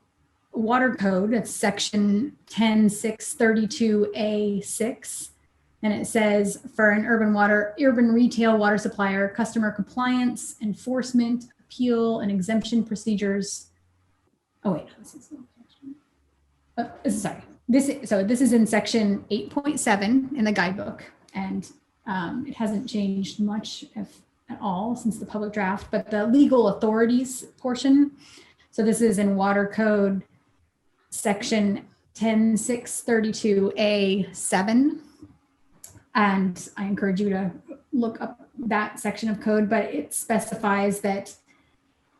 water code, it's section 10632A6, and it says for an urban retail water supplier, customer compliance, enforcement, appeal, and exemption procedures. Oh wait, this is in section 8.7 in the guidebook, and it hasn't changed much at all since the public draft, but the legal authorities portion. So this is in water code section 10632A7. And I encourage you to look up that section of code, but it specifies that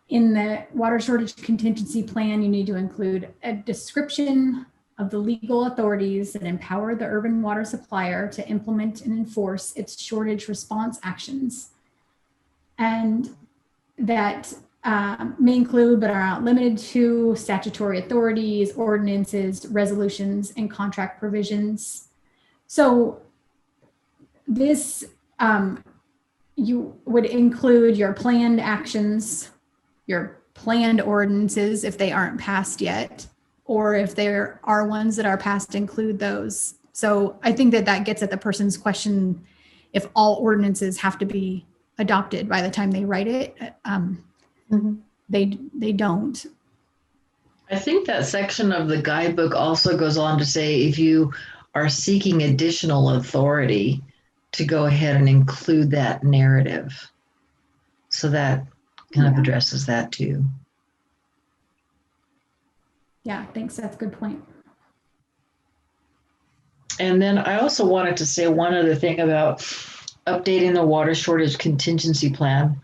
in the water shortage contingency plan, you need to include a description of the legal authorities that empower the urban water supplier to implement and enforce its shortage response actions. And that may include, but are not limited to, statutory authorities, ordinances, resolutions, and contract provisions. So this, you would include your planned actions, your planned ordinances if they aren't passed yet, or if there are ones that are passed, include those. So I think that gets at the person's question, if all ordinances have to be adopted by the time they write it. They don't. I think that section of the guidebook also goes on to say if you are seeking additional authority to go ahead and include that narrative. So that kind of addresses that too. Yeah, thanks. That's a good point. And then I also wanted to say one other thing about updating the water shortage contingency plan.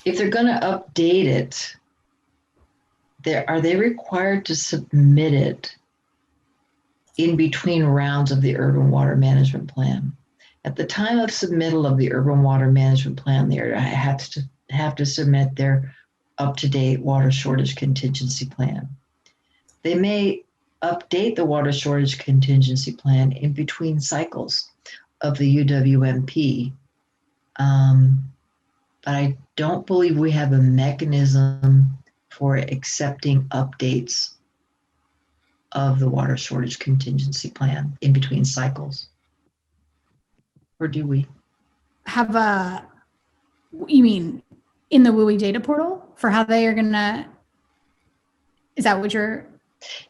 If they're going to update it, are they required to submit it in between rounds of the urban water management plan? At the time of submittal of the urban water management plan, they have to submit their up-to-date water shortage contingency plan. They may update the water shortage contingency plan in between cycles of the UWMP. But I don't believe we have a mechanism for accepting updates of the water shortage contingency plan in between cycles. Or do we? You mean in the WUI data portal for how they are gonna, is that what you're?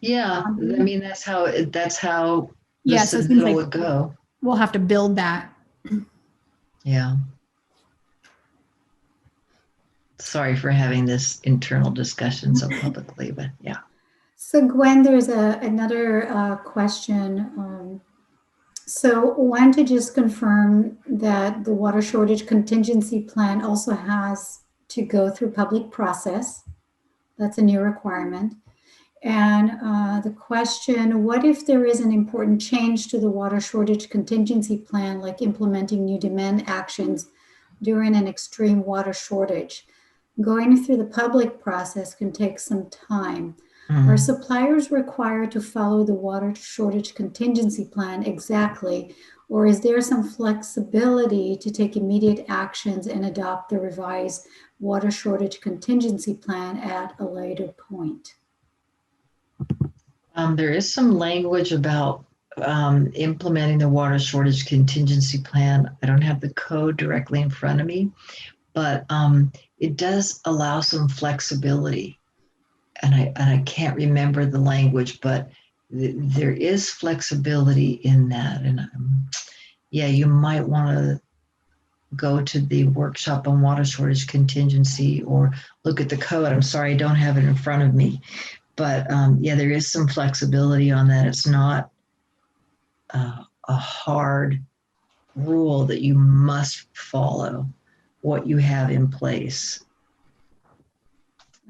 Yeah, I mean, that's how the Yeah, so it seems submittal like would go. we'll have to build that. Yeah. Sorry for having this internal discussion so publicly, but yeah. So Gwen, there's another question. So want to just confirm that the water shortage contingency plan also has to go through public process. That's a new requirement. And the question, what if there is an important change to the water shortage contingency plan, like implementing new demand actions during an extreme water shortage? Going through the public process can take some time. Are suppliers required to follow the water shortage contingency plan exactly, or is there some flexibility to take immediate actions and adopt the revised water shortage contingency plan at a later point? There is some language about implementing the water shortage contingency plan. I don't have the code directly in front of me, but it does allow some flexibility. And I can't remember the language, but there is flexibility in that. And yeah, you might want to go to the workshop on water shortage contingency or look at the code. I'm sorry, I don't have it in front of me. But yeah, there is some flexibility on that. It's not a hard rule that you must follow what you have in place.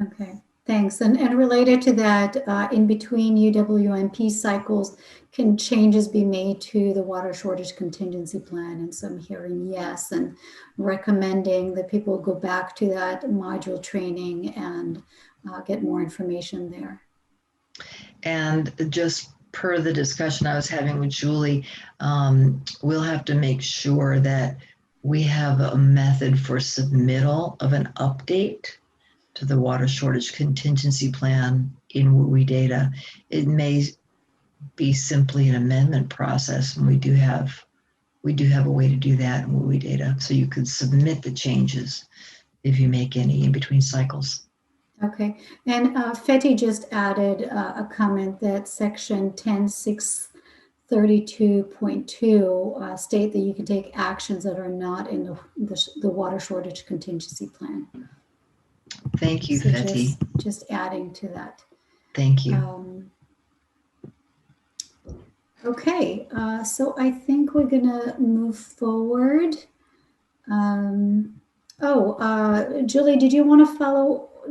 Okay, thanks. And related to that, in between UWMP cycles, can changes be made to the water shortage contingency plan? And so I'm hearing yes, and recommending that people go back to that module training and get more information there. And just per the discussion I was having with Julie, we'll have to make sure that we have a method for submittal of an update to the water shortage contingency plan in WUI data. It may be simply an amendment process, and we do have a way to do that in WUI data. So you could submit the changes if you make any in between cycles. Okay, and Fetty just added a comment that section 10.632.2 state that you can take actions that are not in the water shortage contingency plan. Thank you, So Fetty. just adding to that. Thank you. Okay, so I think we're gonna move forward. Julie,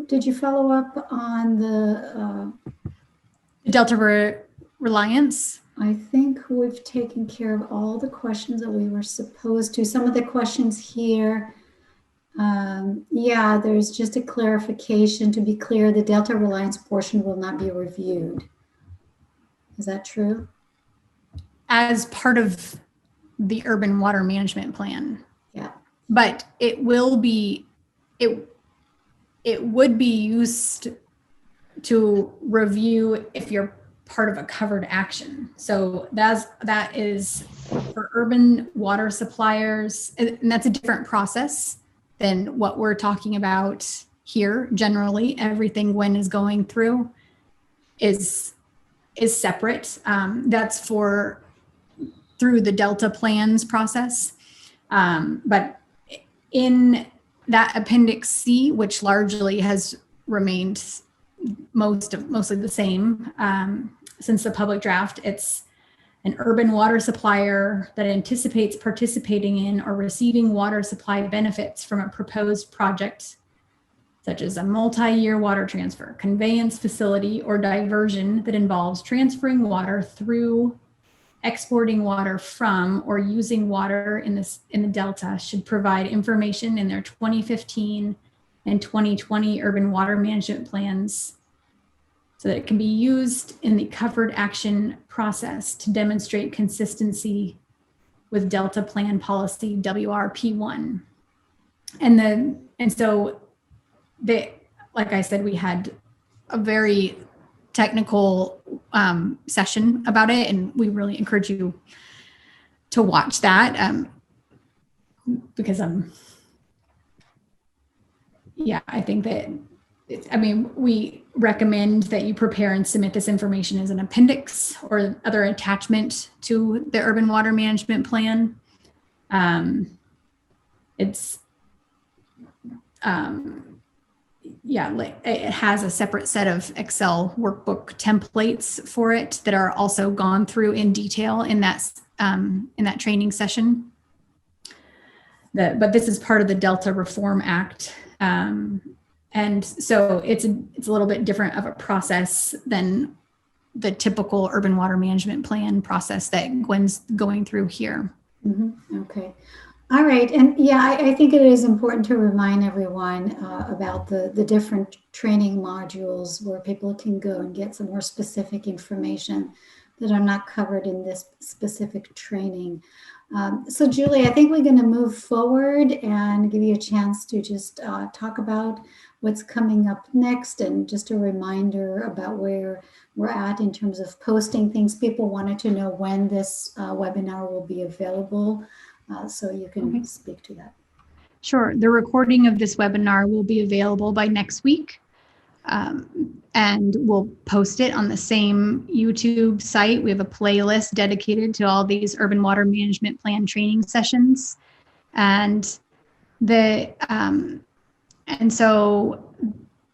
did you follow up on the Delta Reliance? I think we've taken care of all the questions that we were supposed to. Some of the questions here, yeah, there's just a clarification. To be clear, the Delta Reliance portion will not be reviewed. Is that true? As part of the urban water management plan. Yeah. But it will be, it would be used to review if you're part of a covered action. So that is for urban water suppliers, and that's a different process than what we're talking about here. Generally, everything Gwen is going through is separate. That's through the Delta plans process. But in that Appendix C, which largely has remained mostly the same since the public draft, it's an urban water supplier that anticipates participating in or receiving water supply benefits from a proposed project, such as a multi-year water transfer, conveyance facility, or diversion that involves transferring water through, exporting water from, or using water in the Delta, should provide information in their 2015 and 2020 urban water management plans so that it can be used in the covered action process to demonstrate consistency with Delta Plan Policy WRP1. And so like I said, we had a very technical session about it, and we really encourage you to watch that because I think that we recommend that you prepare and submit this information as an appendix or other attachment to the urban water management plan. It has a separate set of Excel workbook templates for it that are also gone through in detail in that training session. But this is part of the Delta Reform Act. And so it's a little bit different of a process than the typical urban water management plan process that Gwen's going through here. Mm-hmm. Okay. All right. And I think it is important to remind everyone about the different training modules where people can go and get some more specific information that are not covered in this specific training. So Julie, I think we're going to move forward and give you a chance to just talk about what's coming up next, and just a reminder about where we're at in terms of posting things. People wanted to know when this webinar will be available, so you can speak to that. Sure. The recording of this webinar will be available by next week. And we'll post it on the same YouTube site. We have a playlist dedicated to all these urban water management plan training sessions. And so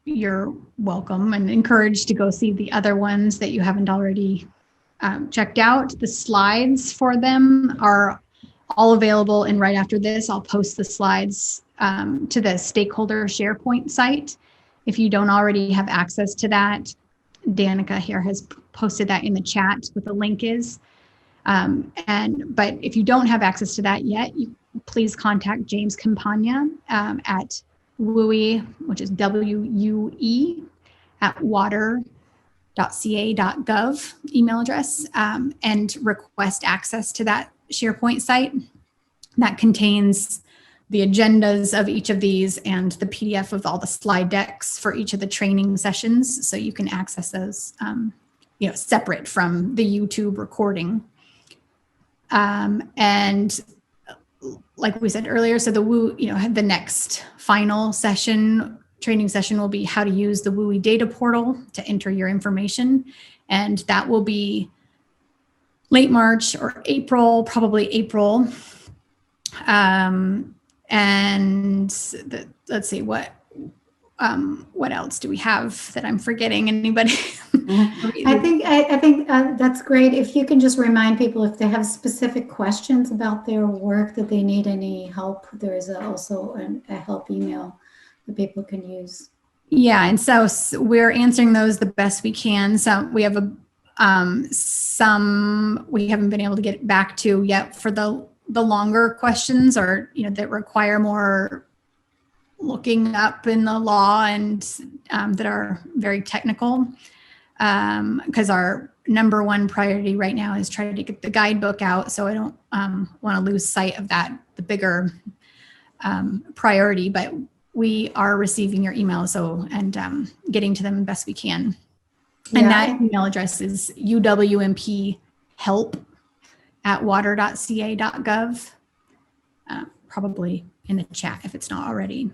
you're welcome and encouraged to go see the other ones that you haven't already checked out. The slides for them are all available. And right after this, I'll post the slides to the stakeholder SharePoint site. If you don't already have access to that, Danica here has posted that in the chat what the link is. But if you don't have access to that yet, please contact James Campagna at WUE, which is WUE at water.ca.gov email address, and request access to that SharePoint site that contains the agendas of each of these and the PDF of all the slide decks for each of the training sessions. So you can access those, separate from the YouTube recording. And like we said earlier, so the next final training session will be how to use the WUE data portal to enter your information. And that will be late March or April, probably April. Let's see, what else do we have that I'm forgetting? Anybody? I think that's great. If you can just remind people if they have specific questions about their work, that they need any help, there is also a help email that people can use. Yeah, and so we're answering those the best we can. So we have some we haven't been able to get back to yet for the longer questions, or that require more looking up in the law and that are very technical, because our number one priority right now is trying to get the guidebook out, so I don't want to lose sight of that, the bigger priority. But we are receiving your emails, and getting to them the best we can. And that email address is uwmp@water.ca.gov, probably in the chat if it's not already.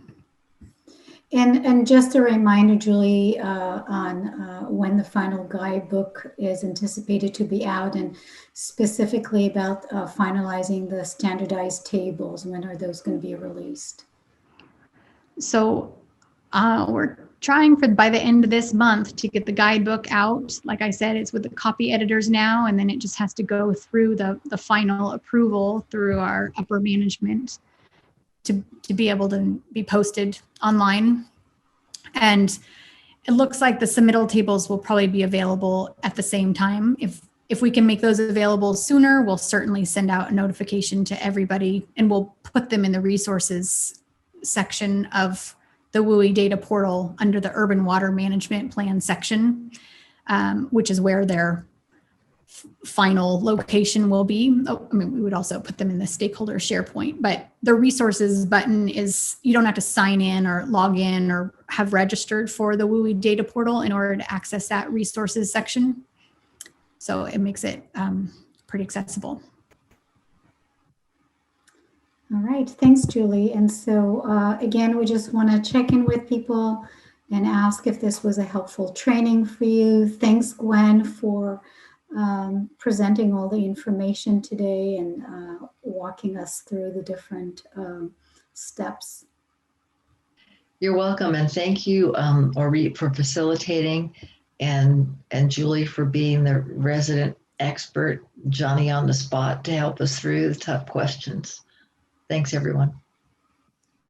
And just a reminder, Julie, on when the final guidebook is anticipated to be out, and specifically about finalizing the standardized tables. When are those going to be released? So we're trying for by the end of this month to get the guidebook out. Like I said, it's with the copy editors now, and then it just has to go through the final approval through our upper management to be able to be posted online. And it looks like the submittal tables will probably be available at the same time. If we can make those available sooner, we'll certainly send out a notification to everybody, and we'll put them in the resources section of the WUI data portal under the urban water management plan section, which is where their final location will be. Oh, I mean, we would also put them in the stakeholder SharePoint, but the resources button is, you don't have to sign in or log in or have registered for the WUI data portal in order to access that resources section. So it makes it pretty accessible. All right, thanks, Julie. And so again, we just want to check in with people and ask if this was a helpful training for you. Thanks, Gwen, for presenting all the information today and walking us through the different steps. You're welcome, and thank you, Orit, for facilitating, and Julie for being the resident expert, Johnny on the spot, to help us through the tough questions. Thanks, everyone.